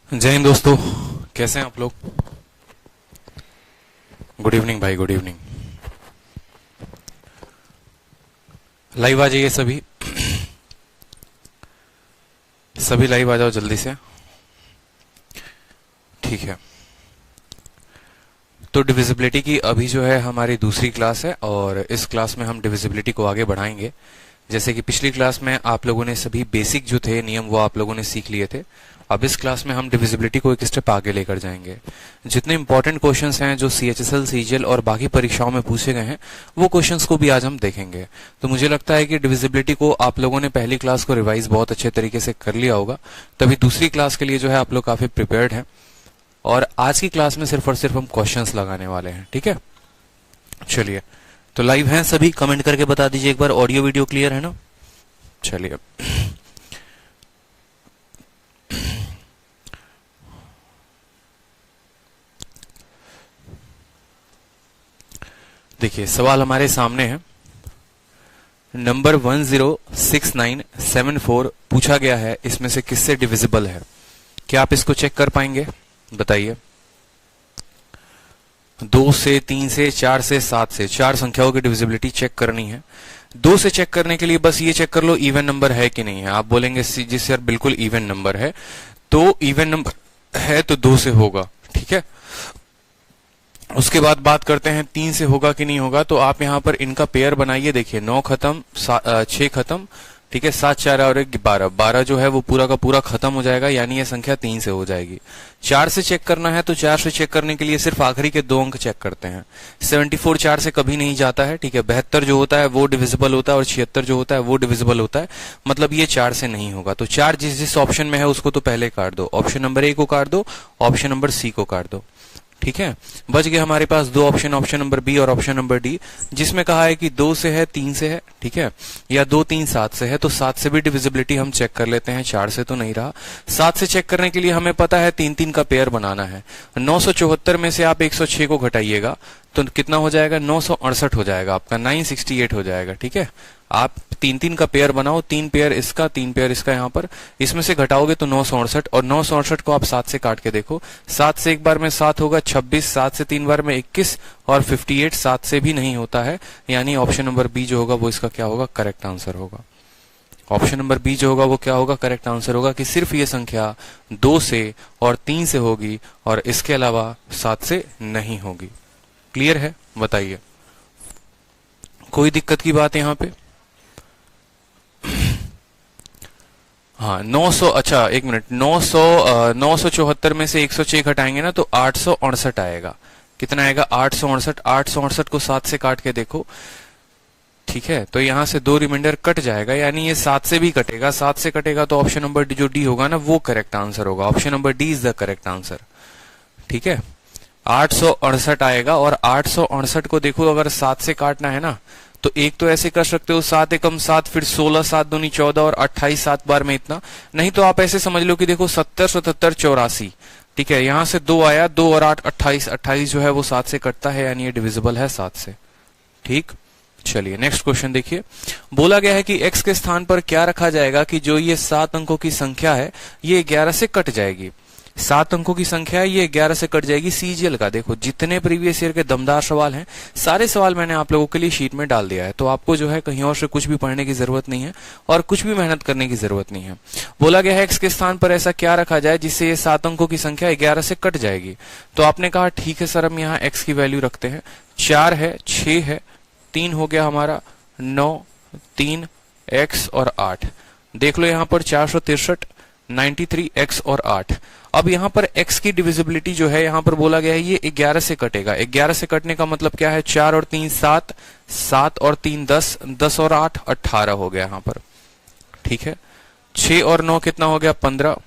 जय हिंद दोस्तों, कैसे हैं आप लोग। गुड इवनिंग भाई, गुड इवनिंग। लाइव आ जाइए सभी। सभी लाइव आ जाओ जल्दी से। ठीक है, तो डिविजिबिलिटी की अभी जो है हमारी दूसरी क्लास है और इस क्लास में हम डिविजिबिलिटी को आगे बढ़ाएंगे। जैसे कि पिछली क्लास में आप लोगों ने सभी बेसिक जो थे नियम वो आप लोगों ने सीख लिए थे। अब इस क्लास में हम डिविजिबिलिटी को एक स्टेप आगे लेकर जाएंगे। जितने इंपॉर्टेंट क्वेश्चंस हैं जो सीएचएसएल, सीजीएल और बाकी परीक्षाओं में पूछे गए हैं वो क्वेश्चंस को भी आज हम देखेंगे। तो मुझे लगता है कि डिविजिबिलिटी को आप लोगों ने पहली क्लास को रिवाइज बहुत अच्छे तरीके से कर लिया होगा, तभी दूसरी क्लास के लिए जो है आप लोग काफी प्रिपेयर्ड हैं। और आज की क्लास में सिर्फ और सिर्फ हम क्वेश्चंस लगाने वाले हैं। ठीक है, चलिए। तो लाइव हैं सभी, कमेंट करके बता दीजिए एक बार, ऑडियो वीडियो क्लियर है ना। चलिए, देखिए सवाल हमारे सामने है। नंबर 106974 पूछा गया है, इसमें से किससे डिविजिबल है। क्या आप इसको चेक कर पाएंगे, बताइए। 2 से, 3 से, 4 से, 7 से, 4 संख्याओं की डिविजिबिलिटी चेक करनी है। 2 से चेक करने के लिए बस ये चेक कर लो इवन नंबर है कि नहीं है। आप बोलेंगे जी सर बिल्कुल इवन नंबर है, तो इवन नंबर है तो 2 से होगा। ठीक है, उसके बाद बात करते हैं 3 से होगा कि नहीं होगा। तो आप यहां पर इनका पेयर बनाइए। देखिए 9 खत्म, 6 खत्म, ठीक है, 7 4 और 1 12, 12 जो है वो पूरा का पूरा खत्म हो जाएगा, यानी ये संख्या 3 से हो जाएगी। 4 से चेक करना है तो 4 से चेक करने के लिए सिर्फ आखिरी के 2 अंक चेक करते हैं। 74 4 से कभी नहीं जाता है, ठीक है। 72 जो होता है वो डिविजिबल होता है और 76 जो होता है वो डिविजिबल होता है, मतलब ये 4 से नहीं होगा। तो 4 जिस जिस ऑप्शन में है उसको तो पहले काट दो। ऑप्शन नंबर ए को काट दो, ऑप्शन नंबर सी को काट दो। ठीक है, बच गए हमारे पास 2 ऑप्शन, ऑप्शन नंबर बी और ऑप्शन नंबर डी, जिसमें कहा है कि 2 से है, 3 से है, ठीक है, या 2 3 7 से है। तो 7 से भी डिविजिबिलिटी हम चेक कर लेते हैं, 4 से तो नहीं रहा। 7 से चेक करने के लिए हमें पता है 3 3 का पेयर बनाना है। 974 में से आप 106 को घटाइएगा तो कितना हो जाएगा, 968 हो जाएगा, आपका 968 हो जाएगा। ठीक है, आप 3 3 का पेयर बनाओ, 3 पेयर इसका, 3 पेयर इसका, यहाँ पर इसमें से घटाओगे तो 968, और 968 को आप 7 से काट के देखो। 7 से एक बार में 7 होगा 26, 7 से 3 बार में 21 और 58 7 से भी नहीं होता है, यानी ऑप्शन नंबर बी जो होगा वो इसका क्या होगा, करेक्ट आंसर होगा। ऑप्शन नंबर बी जो होगा वो क्या होगा, करेक्ट आंसर होगा, कि सिर्फ ये संख्या 2 से और 3 से होगी और इसके अलावा 7 से नहीं होगी। क्लियर है, बताइए, कोई दिक्कत की बात यहां पे। हाँ 900, अच्छा एक मिनट, 974 में से 106 घटाएंगे ना तो 868 आएगा। कितना आएगा, 868। 868 को 7 से काट के देखो, ठीक है, तो यहां से 2 रिमाइंडर कट जाएगा, यानी ये 7 से भी कटेगा। 7 से कटेगा तो ऑप्शन नंबर जो डी होगा ना वो करेक्ट आंसर होगा। Option number D is the correct answer. ठीक है, 868 आएगा। और 868 को देखो, अगर 7 से काटना है ना तो एक तो ऐसे कर सकते हो, 7 एकम 7, फिर 16 7 दूनी 14 और 28 7 बार में इतना। नहीं तो आप ऐसे समझ लो कि देखो 70 77 84, ठीक है, यहां से 2 आया, 2 और 8 28, 28 जो है वो 7 से कटता है, यानी ये डिविजिबल है 7 से। ठीक, चलिए नेक्स्ट क्वेश्चन देखिए। बोला गया है कि x के स्थान पर क्या रखा जाएगा कि जो ये 7 अंकों की संख्या है ये 11 से कट जाएगी। 7 अंकों की संख्या है, ये 11 से कट जाएगी। सीजीएल का देखो, जितने प्रीवियस ईयर के दमदार सवाल हैं सारे सवाल मैंने आप लोगों के लिए शीट में डाल दिया है, तो आपको जो है कहीं और से कुछ भी पढ़ने की जरूरत नहीं है और कुछ भी मेहनत करने की जरूरत नहीं है। बोला गया है x के स्थान पर ऐसा क्या रखा जाए जिससे ये 7 अंकों की संख्या 11 से कट जाएगी। तो आपने कहा ठीक है सर, हम यहाँ x की वैल्यू रखते हैं। 4 है, 6 है, 3 हो गया हमारा, 9 3 x और 8। देख लो यहाँ पर 463, 93 x और 8। अब यहाँ पर x की डिविजिबिलिटी जो है यहाँ पर बोला गया है ये 11 से कटेगा। 11 से कटने का मतलब क्या है, 4 और 3 7, 7 और 3 10, 10 और 8 18 हो गया यहाँ पर। ठीक है, 6 और 9 कितना हो गया, 15।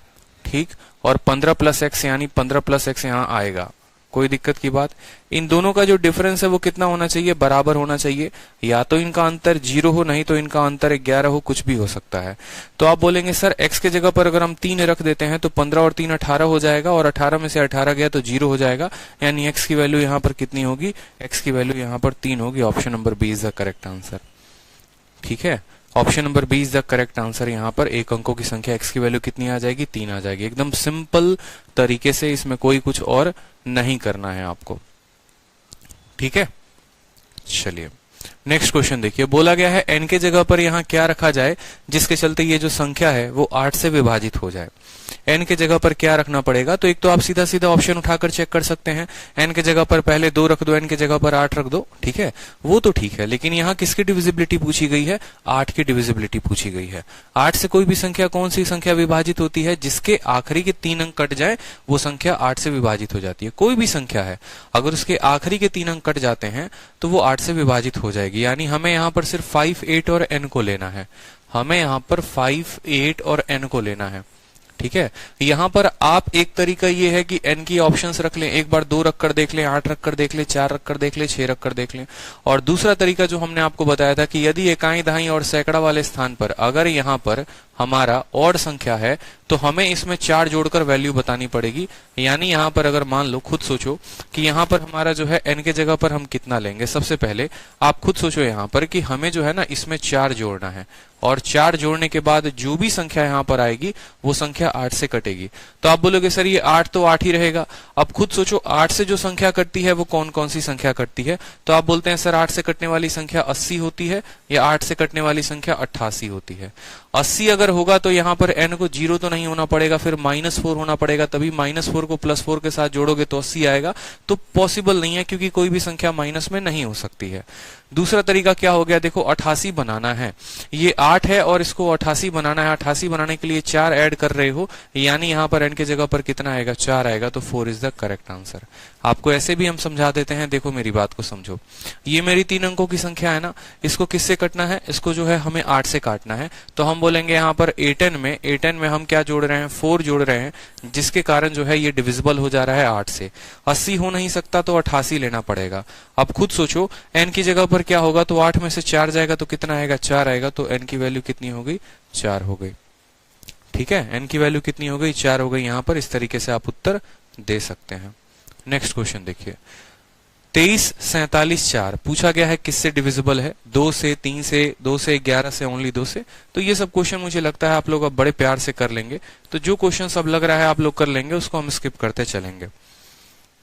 ठीक, और 15 प्लस x यानी 15 प्लस x यहाँ आएगा। कोई दिक्कत की बात। इन दोनों का जो डिफरेंस है वो कितना होना चाहिए, बराबर होना चाहिए। या तो इनका अंतर 0 हो, नहीं तो इनका अंतर 11 हो, कुछ भी हो सकता है। तो आप बोलेंगे सर x के जगह पर अगर हम 3 रख देते हैं तो 15 और 3 18 हो जाएगा, और 18 में से 18 गया तो 0 हो जाएगा, यानी x की वैल्यू यहाँ पर कितनी होगी, x की वैल्यू यहाँ पर 3 होगी। Option number B is the correct answer. ठीक है, option number B is the correct answer. यहाँ पर एक अंकों की संख्या x की वैल्यू कितनी आ जाएगी, 3 आ जाएगी। एकदम सिंपल तरीके से, इसमें कोई कुछ और नहीं करना है आपको। ठीक है, चलिए नेक्स्ट क्वेश्चन देखिए। बोला गया है n के जगह पर यहाँ क्या रखा जाए जिसके चलते ये जो संख्या है वो 8 से विभाजित हो जाए। n के जगह पर क्या रखना पड़ेगा, तो एक तो आप सीधा सीधा ऑप्शन उठाकर चेक कर सकते हैं। n के जगह पर पहले 2 रख दो, n के जगह पर 8 रख दो, ठीक है, वो तो ठीक है। लेकिन यहाँ किसकी डिविजिबिलिटी पूछी गई है, 8 की डिविजिबिलिटी पूछी गई है। 8 से कोई भी संख्या, कौन सी संख्या विभाजित होती है, जिसके आखिरी के 3 अंक कट जाए वो संख्या 8 से विभाजित हो जाती है। कोई भी संख्या है, अगर उसके आखिरी के 3 अंक कट जाते हैं तो वो 8 से विभाजित हो जाएगी। यानी हमें यहाँ पर सिर्फ 5, 8 और n को लेना है। हमें यहाँ पर 5, 8 और n को लेना है। ठीक है, यहाँ पर आप एक तरीका ये है कि n की ऑप्शंस रख लें, एक बार 2 रख कर देख लें, 8 रख कर देख लें, 4 रख कर देख लें, 6 रख कर देख लें। और दूसरा तरीका जो हमने आपको बताया था कि यदि इकाई, दहाई और सैकड़ा वाले स्थान पर अगर यहाँ पर हमारा ऑड संख्या है तो हमें इसमें 4 जोड़कर वैल्यू बतानी पड़ेगी। यानी यहाँ पर अगर मान लो, खुद सोचो कि यहाँ पर हमारा जो है n के जगह पर हम कितना लेंगे। सबसे पहले आप खुद सोचो यहाँ पर कि हमें जो है ना इसमें 4 जोड़ना है, और 4 जोड़ने के बाद जो भी संख्या यहाँ पर आएगी वो संख्या 8 से कटेगी। तो आप बोलोगे सर ये 8 तो 8 ही रहेगा। अब खुद सोचो 8 से जो संख्या कटती है वो कौन कौन सी संख्या कटती है, तो आप बोलते हैं सर 8 से कटने वाली संख्या 80 होती है, या 8 से कटने वाली संख्या 88 होती है। 80 अगर होगा तो यहाँ पर n को 0 तो नहीं होना पड़ेगा, फिर -4 होना पड़ेगा, तभी -4 को +4 के साथ जोड़ोगे तो 80 आएगा। तो पॉसिबल नहीं है, क्योंकि कोई भी संख्या माइनस में नहीं हो सकती है। दूसरा तरीका क्या हो गया, देखो 88 बनाना है, ये 8 है और इसको 88 बनाना है। 88 बनाने के लिए 4 ऐड कर रहे हो, यानी यहाँ पर n के जगह पर कितना आएगा, 4 आएगा। तो 4 इज द करेक्ट आंसर। आपको ऐसे भी हम समझा देते हैं, देखो मेरी बात को समझो। ये मेरी 3 अंकों की संख्या है ना, इसको किससे कटना है, इसको जो है हमें 8 से काटना है। तो हम बोलेंगे यहाँ पर 8n में हम क्या जोड़ रहे हैं, 4 जोड़ रहे हैं, जिसके कारण जो है ये डिविजिबल हो जा रहा है 8 से। 80 हो नहीं सकता तो 88 लेना पड़ेगा। अब खुद सोचो n की जगह पर क्या होगा, तो 8 में से 4 जाएगा तो कितना आएगा, 4 आएगा। तो n की वैल्यू कितनी हो गई, 4 हो गई। ठीक है, n की वैल्यू कितनी हो गई, 4 हो गई। यहाँ पर इस तरीके से आप उत्तर दे सकते हैं। नेक्स्ट क्वेश्चन देखिए, 23, 47, 4 पूछा गया है किससे डिविजिबल है, 2 से, 3 से, 2 से, 11 से, ओनली 2 से। तो ये सब क्वेश्चन मुझे लगता है आप लोग अब बड़े प्यार से कर लेंगे। तो जो क्वेश्चन सब लग रहा है आप लोग कर लेंगे, उसको हम स्किप करते चलेंगे।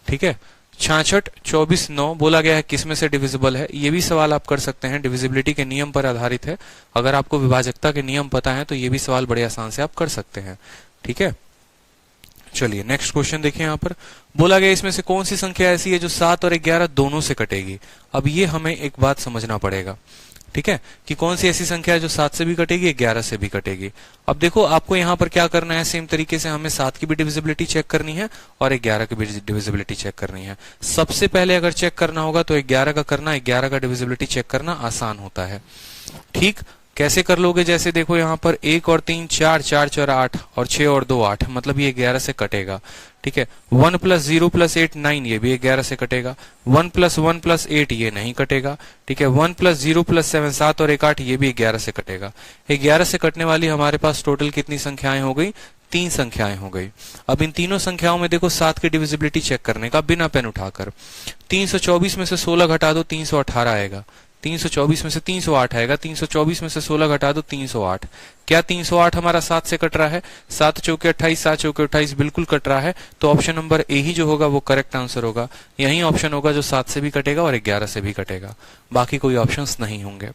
ठीक है, 66, 24, 9 बोला गया है किस में से डिविजिबल है। ये भी सवाल आप कर सकते हैं, डिविजिबिलिटी के नियम पर आधारित है। अगर आपको विभाजकता के नियम पता है तो ये भी सवाल बड़े आसान से आप कर सकते हैं। ठीक है, चलिए नेक्स्ट क्वेश्चन देखिए। यहाँ पर बोला गया इसमें से कौन सी संख्या ऐसी है जो 7 और 11 दोनों से कटेगी। अब ये हमें एक बात समझना पड़ेगा, ठीक है, कि कौन सी ऐसी संख्या है जो 7 से भी कटेगी, 11 से भी कटेगी। अब देखो आपको यहाँ पर क्या करना है, सेम तरीके से हमें 7 की भी डिविजिबिलिटी चेक करनी है और 11 की भी डिविजिबिलिटी चेक करनी है। सबसे पहले अगर चेक करना होगा तो 11 का करना, 11 का डिविजिबिलिटी चेक करना आसान होता है। ठीक, कैसे कर लोगे, जैसे देखो यहाँ पर 1 और 3 4, 4 4 8 और 6 और 2 8, मतलब ये 11 से कटेगा। ठीक है, 1 + 0 + 8 9, ये भी 11 से कटेगा। 1 + 1 + 8 ये नहीं कटेगा। ठीक है, 1 + 0 + 7 7 और 1 8, ये भी 11 से कटेगा। 11 से कटने वाली हमारे पास टोटल कितनी संख्याएं हो गई, 3 संख्याएं हो गई। अब इन तीनों संख्याओं में देखो 7 की डिविजिबिलिटी चेक करने का, बिना पेन उठाकर 324 में से 16 घटा दो, 318 आएगा। 324 में से 308 आएगा, 324 में से 16 घटा दो, 308। क्या 308 हमारा 7 से कट रहा है, 7 चौके 28, 7 चौके 28 बिल्कुल कट रहा है। तो ऑप्शन नंबर ए ही जो होगा वो करेक्ट आंसर होगा। यही ऑप्शन होगा जो 7 से भी कटेगा और 11 से भी कटेगा, बाकी कोई ऑप्शंस नहीं होंगे।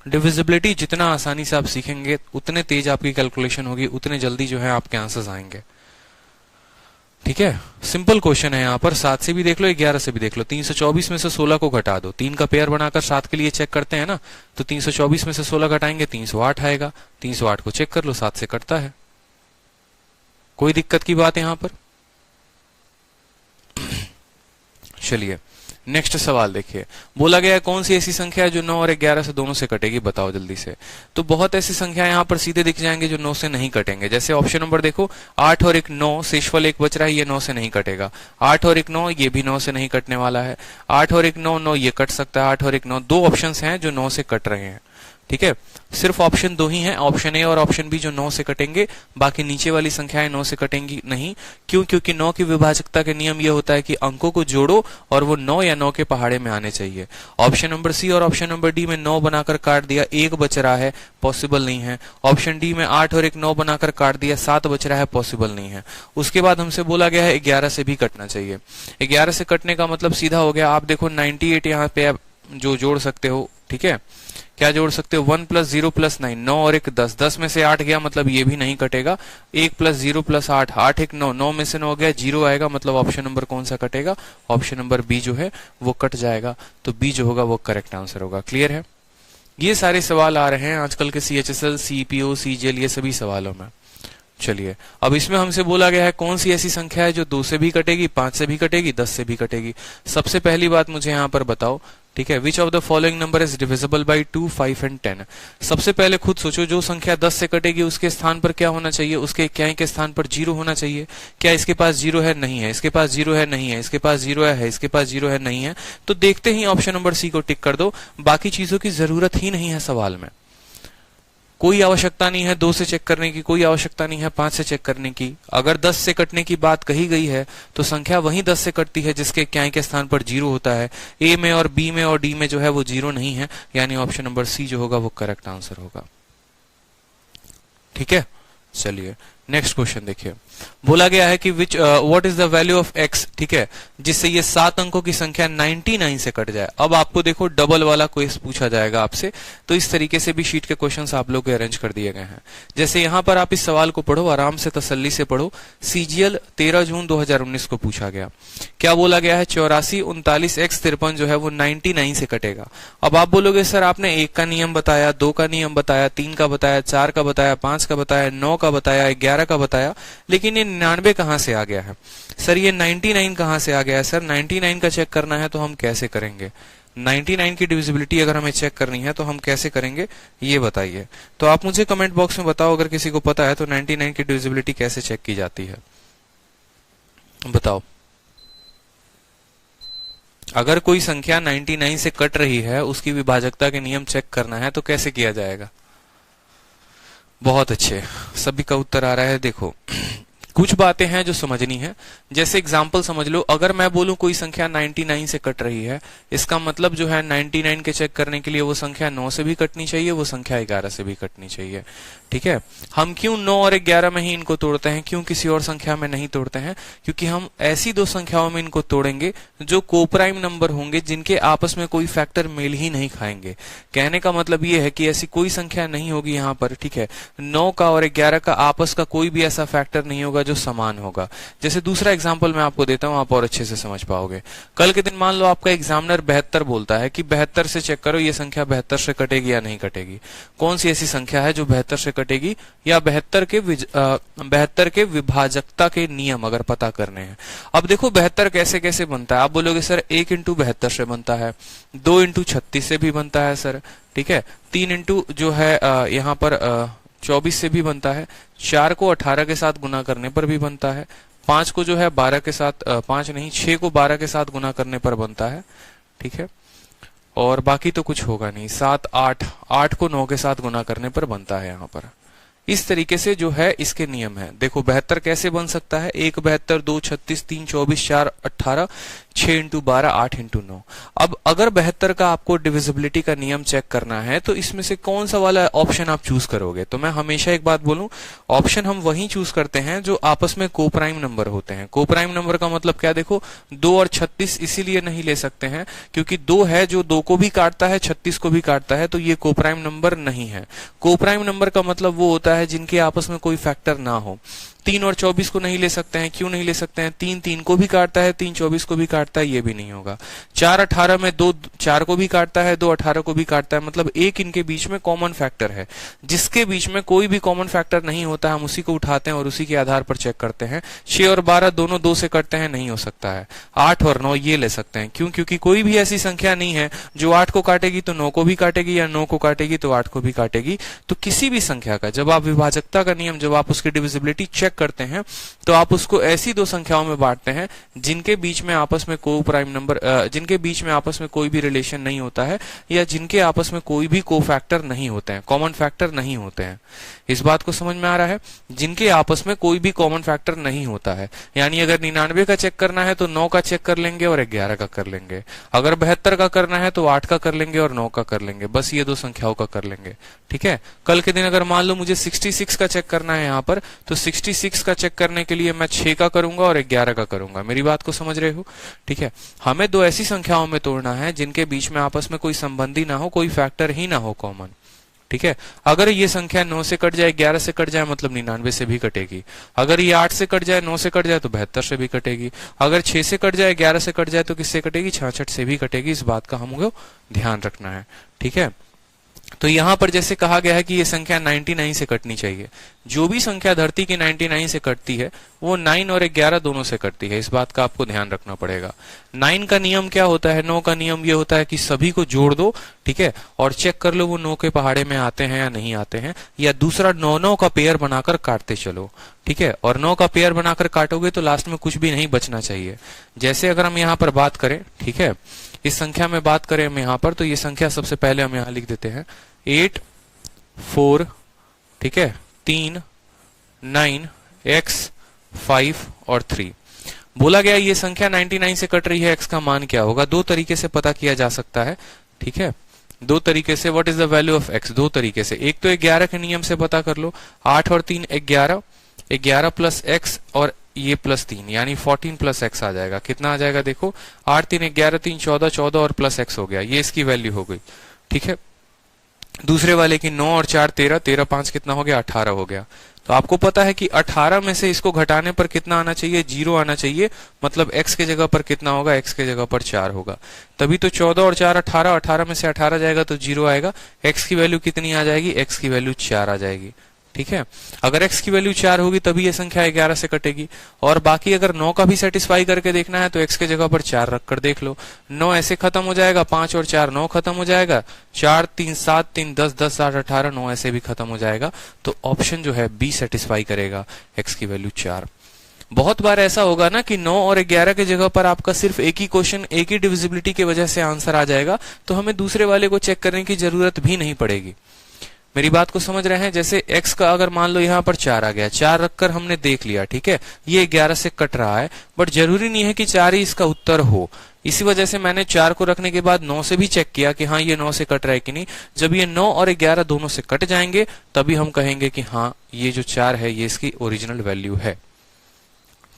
डिविजिबिलिटी जितना आसानी से आप सीखेंगे उतने तेज आपकी कैलकुलेशन होगी, उतने जल्दी जो है आपके आंसर्स आएंगे। ठीक है, सिंपल क्वेश्चन है। यहाँ पर 7 से भी देख लो, 11 से भी देख लो। 324 में से 16 को घटा दो, 3 का पेयर बनाकर 7 के लिए चेक करते हैं ना, तो 324 में से 16 घटाएंगे 308 आएगा। 308 को चेक कर लो, 7 से कटता है। कोई दिक्कत की बात यहाँ पर। चलिए नेक्स्ट सवाल देखिए, बोला गया है कौन सी ऐसी संख्या है जो 9 और 11 से दोनों से कटेगी, बताओ जल्दी से। तो बहुत ऐसी संख्या यहाँ पर सीधे दिख जाएंगे जो 9 से नहीं कटेंगे। जैसे ऑप्शन नंबर देखो, 8 और 1 9, शेषफल 1 बच रहा है, ये 9 से नहीं कटेगा। 8 और 1 9, ये भी 9 से नहीं कटने वाला है। 8 और 1 9 9, ये कट सकता है। 8 और 1 9, 2 ऑप्शन हैं जो 9 से कट रहे हैं। ठीक है, सिर्फ ऑप्शन दो ही हैं, ऑप्शन ए और ऑप्शन बी, जो 9 से कटेंगे। बाकी नीचे वाली संख्याएं 9 से कटेंगी नहीं। क्यों? क्योंकि 9 की विभाजकता के नियम यह होता है कि अंकों को जोड़ो और वो 9 या 9 के पहाड़े में आने चाहिए। ऑप्शन नंबर सी और ऑप्शन नंबर डी में 9 बनाकर काट दिया, 1 बच रहा है, पॉसिबल नहीं है। ऑप्शन डी में 8 और 1 9 बनाकर काट दिया, 7 बच रहा है, पॉसिबल नहीं है। उसके बाद हमसे बोला गया है 11 से भी कटना चाहिए। 11 से कटने का मतलब सीधा हो गया, आप देखो 98 यहाँ पे आप जो जोड़ सकते हो, ठीक है, क्या जोड़ सकते हो, 1 + 0 + 9, 9 और 1 10, 10 में से 8 गया मतलब ये भी नहीं कटेगा। 1 + 0 + 8, 8 1 9, 9 में से 9 गया, 0 आएगा, मतलब ऑप्शन नंबर कौन सा कटेगा, ऑप्शन नंबर बी जो है वो कट जाएगा। तो बी जो होगा वो करेक्ट आंसर होगा। क्लियर है? ये सारे सवाल आ रहे हैं आजकल के CHSL, CPO, CGL, ये सभी सवालों में। चलिए, अब इसमें हमसे बोला गया है कौन सी ऐसी संख्या है जो 2 से भी कटेगी, 5 से भी कटेगी, 10 से भी कटेगी। सबसे पहली बात मुझे यहाँ पर बताओ, ठीक है, which of the following number is divisible by 2, 5 and 10। सबसे पहले खुद सोचो, जो संख्या 10 से कटेगी उसके स्थान पर क्या होना चाहिए, उसके क्या के स्थान पर 0 होना चाहिए। क्या इसके पास 0 है? नहीं है। इसके पास 0 है? नहीं है। इसके पास 0 है? इसके पास 0 है? नहीं है। तो देखते ही ऑप्शन नंबर सी को टिक कर दो, बाकी चीजों की जरूरत ही नहीं है सवाल में। कोई आवश्यकता नहीं है 2 से चेक करने की, कोई आवश्यकता नहीं है 5 से चेक करने की। अगर 10 से कटने की बात कही गई है तो संख्या वही 10 से कटती है जिसके क्या के स्थान पर 0 होता है। ए में और बी में और डी में जो है वो 0 नहीं है, यानी ऑप्शन नंबर सी जो होगा वो करेक्ट आंसर होगा। ठीक है, चलिए नेक्स्ट क्वेश्चन देखिए। बोला गया है कि विच what is the value of x, ठीक है, जिससे ये 7 अंकों की संख्या 99 से कट जाए। अब आपको देखो डबल वाला क्वेश्च पूछा जाएगा आपसे, तो इस तरीके से भी शीट के क्वेश्चंस आप लोग को अरेंज कर दिए गए हैं। जैसे यहां पर आप इस सवाल को पढ़ो, आराम से तसल्ली से पढ़ो। CGL 13 जून 2019 को पूछा गया। क्या बोला गया है? 84 39 x 53 जो है वो 99 से कटेगा। अब आप बोलोगे सर आपने 1 का नियम बताया, 2 का नियम बताया, 3 का बताया, 4 का बताया, 5 का बताया, 9 का बताया, 11 का बताया, लेकिन ये 99 कहां से आ गया है? सर ये 99 कहां से आ गया है? सर 99 का चेक करना है तो हम कैसे करेंगे? 99 की डिविजिबिलिटी अगर हमें चेक करनी है तो हम कैसे करेंगे, ये बताइए। तो आप मुझे कमेंट बॉक्स में बताओ, अगर किसी को पता है तो 99 की डिविजिबिलिटी कैसे चेक की जाती है, बताओ। अगर कोई संख्या 99 से कट रही है, उसकी विभाजकता के नियम चेक करना है तो कैसे किया जाएगा? बहुत अच्छे, सभी का उत्तर आ रहा है। देखो कुछ बातें हैं जो समझनी है। जैसे एग्जाम्पल समझ लो, अगर मैं बोलूं कोई संख्या 99 से कट रही है, इसका मतलब जो है 99 के चेक करने के लिए वो संख्या 9 से भी कटनी चाहिए, वो संख्या 11 से भी कटनी चाहिए। ठीक है, हम क्यों 9 और 11 में ही इनको तोड़ते हैं, क्यों किसी और संख्या में नहीं तोड़ते हैं? क्योंकि हम ऐसी दो संख्याओं में इनको तोड़ेंगे जो कोप्राइम नंबर होंगे, जिनके आपस में कोई फैक्टर मेल ही नहीं खाएंगे। कहने का मतलब ये है कि ऐसी कोई संख्या नहीं होगी यहाँ पर, ठीक है, 9 का और 11 का आपस का कोई भी ऐसा फैक्टर नहीं होगा जो समान होगा। जैसे दूसरा एग्जांपल मैं आपको देता हूं, आप और अच्छे से समझ पाओगे। कल के दिन मान लो आपका एग्जामिनर 72 बोलता है कि 72 से चेक करो ये संख्या 72 से कटेगी या नहीं कटेगी। कौन सी ऐसी संख्या है जो 72 से कटेगी, या 72 के विभाजकता के नियम अगर पता करने हैं। अब देखो 72 कैसे कैसे बनता है, आप बोलोगे सर 1 × 72 से बनता है, 2 × 36 से भी बनता है सर, ठीक है, 3 × जो है यहाँ पर 24 से भी बनता है, 4 को 18 के साथ गुना करने पर भी बनता है, 5 को जो है 12 के साथ 5 नहीं 6 को 12 के साथ गुना करने पर बनता है, ठीक है, और बाकी तो कुछ होगा नहीं। 7 8 को 9 के साथ गुना करने पर बनता है यहाँ पर। इस तरीके से जो है इसके नियम है। देखो 72 कैसे बन सकता है, 1 72, 2 36, 3 24, 4 18, 6 × 12, 8 × 9। अब अगर 72 का आपको डिविजिबिलिटी का नियम चेक करना है तो इसमें से कौन सा वाला ऑप्शन आप चूज करोगे? तो मैं हमेशा एक बात बोलूं, ऑप्शन हम वही चूज करते हैं जो आपस में कोप्राइम नंबर होते हैं। कोप्राइम नंबर का मतलब क्या? देखो 2 और 36 इसीलिए नहीं ले सकते हैं क्योंकि 2 है जो 2 को भी काटता है, 36 को भी काटता है, तो ये कोप्राइम नंबर नहीं है। कोप्राइम नंबर का मतलब वो होता है जिनके आपस में कोई फैक्टर ना हो। 3 और 24 को नहीं ले सकते हैं। क्यों नहीं ले सकते हैं? 3 3 को भी काटता है, 3 24 को भी काटता है, ये भी नहीं होगा। 4 18 में 2 4 को भी काटता है, 2 18 को भी काटता है, मतलब एक इनके बीच में कॉमन फैक्टर है। जिसके बीच में कोई भी कॉमन फैक्टर नहीं होता, हम उसी को उठाते हैं और उसी के आधार पर चेक करते हैं। 6 और 12 दोनों 2 से कटते हैं, नहीं हो सकता है। 8 और 9 ये ले सकते हैं। क्यों? क्योंकि कोई भी ऐसी संख्या नहीं है जो 8 को काटेगी तो 9 को भी काटेगी, या 9 को काटेगी तो 8 को भी काटेगी। तो किसी भी संख्या का जब आप विभाजकता का नियम, जब आप उसकी डिविजिबिलिटी चेक करते हैं तो आप उसको ऐसी दो संख्याओं में बांटते हैं जिनके बीच में आपस में को प्राइम नंबर जिनके बीच में आपस में कोई भी रिलेशन नहीं होता है, या जिनके आपस में कोई भी को फैक्टर नहीं होते हैं, कॉमन फैक्टर नहीं होते हैं। इस बात को समझ में आ रहा है? जिनके आपस में कोई भी कॉमन फैक्टर नहीं होता है, यानी अगर 99 का चेक करना है तो 9 का चेक कर लेंगे और 11 का कर लेंगे, अगर 72 का करना है तो 8 का कर लेंगे और 9 का कर लेंगे, बस ये दो संख्याओं का कर लेंगे। ठीक है, कल के दिन अगर मान लो मुझे 66 का चेक करना है यहाँ पर, तो 66 का चेक करने के लिए मैं 6 का करूंगा और 11 का करूंगा। मेरी बात को समझ रहे हो? ठीक है, हमें दो ऐसी संख्याओं में तोड़ना है जिनके बीच में आपस में कोई संबंधी ना हो, कोई फैक्टर ही ना हो कॉमन। ठीक है, अगर ये संख्या 9 से कट जाए, 11 से कट जाए, मतलब 99 से भी कटेगी। अगर ये 8 से कट जाए, 9 से कट जाए तो 72 से भी कटेगी। अगर 6 से कट जाए, 11 से कट जाए तो किससे कटेगी? 66 से भी कटेगी। इस बात का हमको ध्यान रखना है। ठीक है, तो यहां पर जैसे कहा गया है कि ये संख्या 99 से कटनी चाहिए। जो भी संख्या धरती की 99 से कटती है वो 9 और 11 दोनों से कटती है। इस बात का आपको ध्यान रखना पड़ेगा। 9 का नियम क्या होता है? 9 का नियम ये होता है कि सभी को जोड़ दो, ठीक है, और चेक कर लो वो 9 के पहाड़े में आते हैं या नहीं आते हैं, या दूसरा 9 का पेयर बनाकर काटते चलो। ठीक है, और 9 का पेयर बनाकर काटोगे तो लास्ट में कुछ भी नहीं बचना चाहिए। जैसे अगर हम यहाँ पर बात करें, ठीक है, इस संख्या में बात करें हम यहाँ पर, तो ये संख्या सबसे पहले हम यहाँ लिख देते हैं 8 4, ठीक है, 3 9 x 5 और 3। बोला गया ये संख्या 99 से कट रही है, x का मान क्या होगा? दो तरीके से पता किया जा सकता है। ठीक है, दो तरीके से। What is the value of x? दो तरीके से। एक तो 11 के नियम से पता कर लो। 8 और 3 11, 11 प्लस x और ये प्लस 3, यानी 14 प्लस x आ जाएगा। कितना आ जाएगा? देखो 8 3 11, 3 14, 14 और प्लस x हो गया, ये इसकी वैल्यू हो गई। ठीक है, दूसरे वाले की 9 और 4 13, 13 5 कितना हो गया? 18 हो गया। तो आपको पता है कि 18 में से इसको घटाने पर कितना आना चाहिए? 0 आना चाहिए। मतलब x के जगह पर कितना होगा? x के जगह पर 4 होगा। तभी तो 14 और 4 18, 18 में से 18 जाएगा तो 0 आएगा। x की वैल्यू कितनी आ जाएगी? x की वैल्यू 4 आ जाएगी। ठीक है, अगर x की वैल्यू 4 होगी तभी ये संख्या 11 से कटेगी। और बाकी अगर 9 का भी सेटिस्फाई करके देखना है तो x के जगह पर 4 रखकर देख लो। 9 ऐसे खत्म हो जाएगा, 5 और 4 9 खत्म हो जाएगा, 4 3 7 3 10 10 8 18 9 ऐसे भी खत्म हो जाएगा। तो ऑप्शन जो है बी सेटिस्फाई करेगा, x की वैल्यू 4। बहुत बार ऐसा होगा ना कि 9 और 11 के जगह पर आपका सिर्फ एक ही क्वेश्चन, एक ही डिविजिबिलिटी की वजह से आंसर आ जाएगा, तो हमें दूसरे वाले को चेक करने की जरूरत भी नहीं पड़ेगी। मेरी बात को समझ रहे हैं? जैसे x का अगर मान लो यहाँ पर 4 आ गया, 4 रखकर हमने देख लिया, ठीक है, ये 11 से कट रहा है, बट जरूरी नहीं है कि 4 ही इसका उत्तर हो। इसी वजह से मैंने 4 को रखने के बाद 9 से भी चेक किया कि हाँ ये 9 से कट रहा है कि नहीं। जब ये 9 और 11 दोनों से कट जाएंगे तभी हम कहेंगे कि हाँ ये जो 4 है ये इसकी ओरिजिनल वैल्यू है।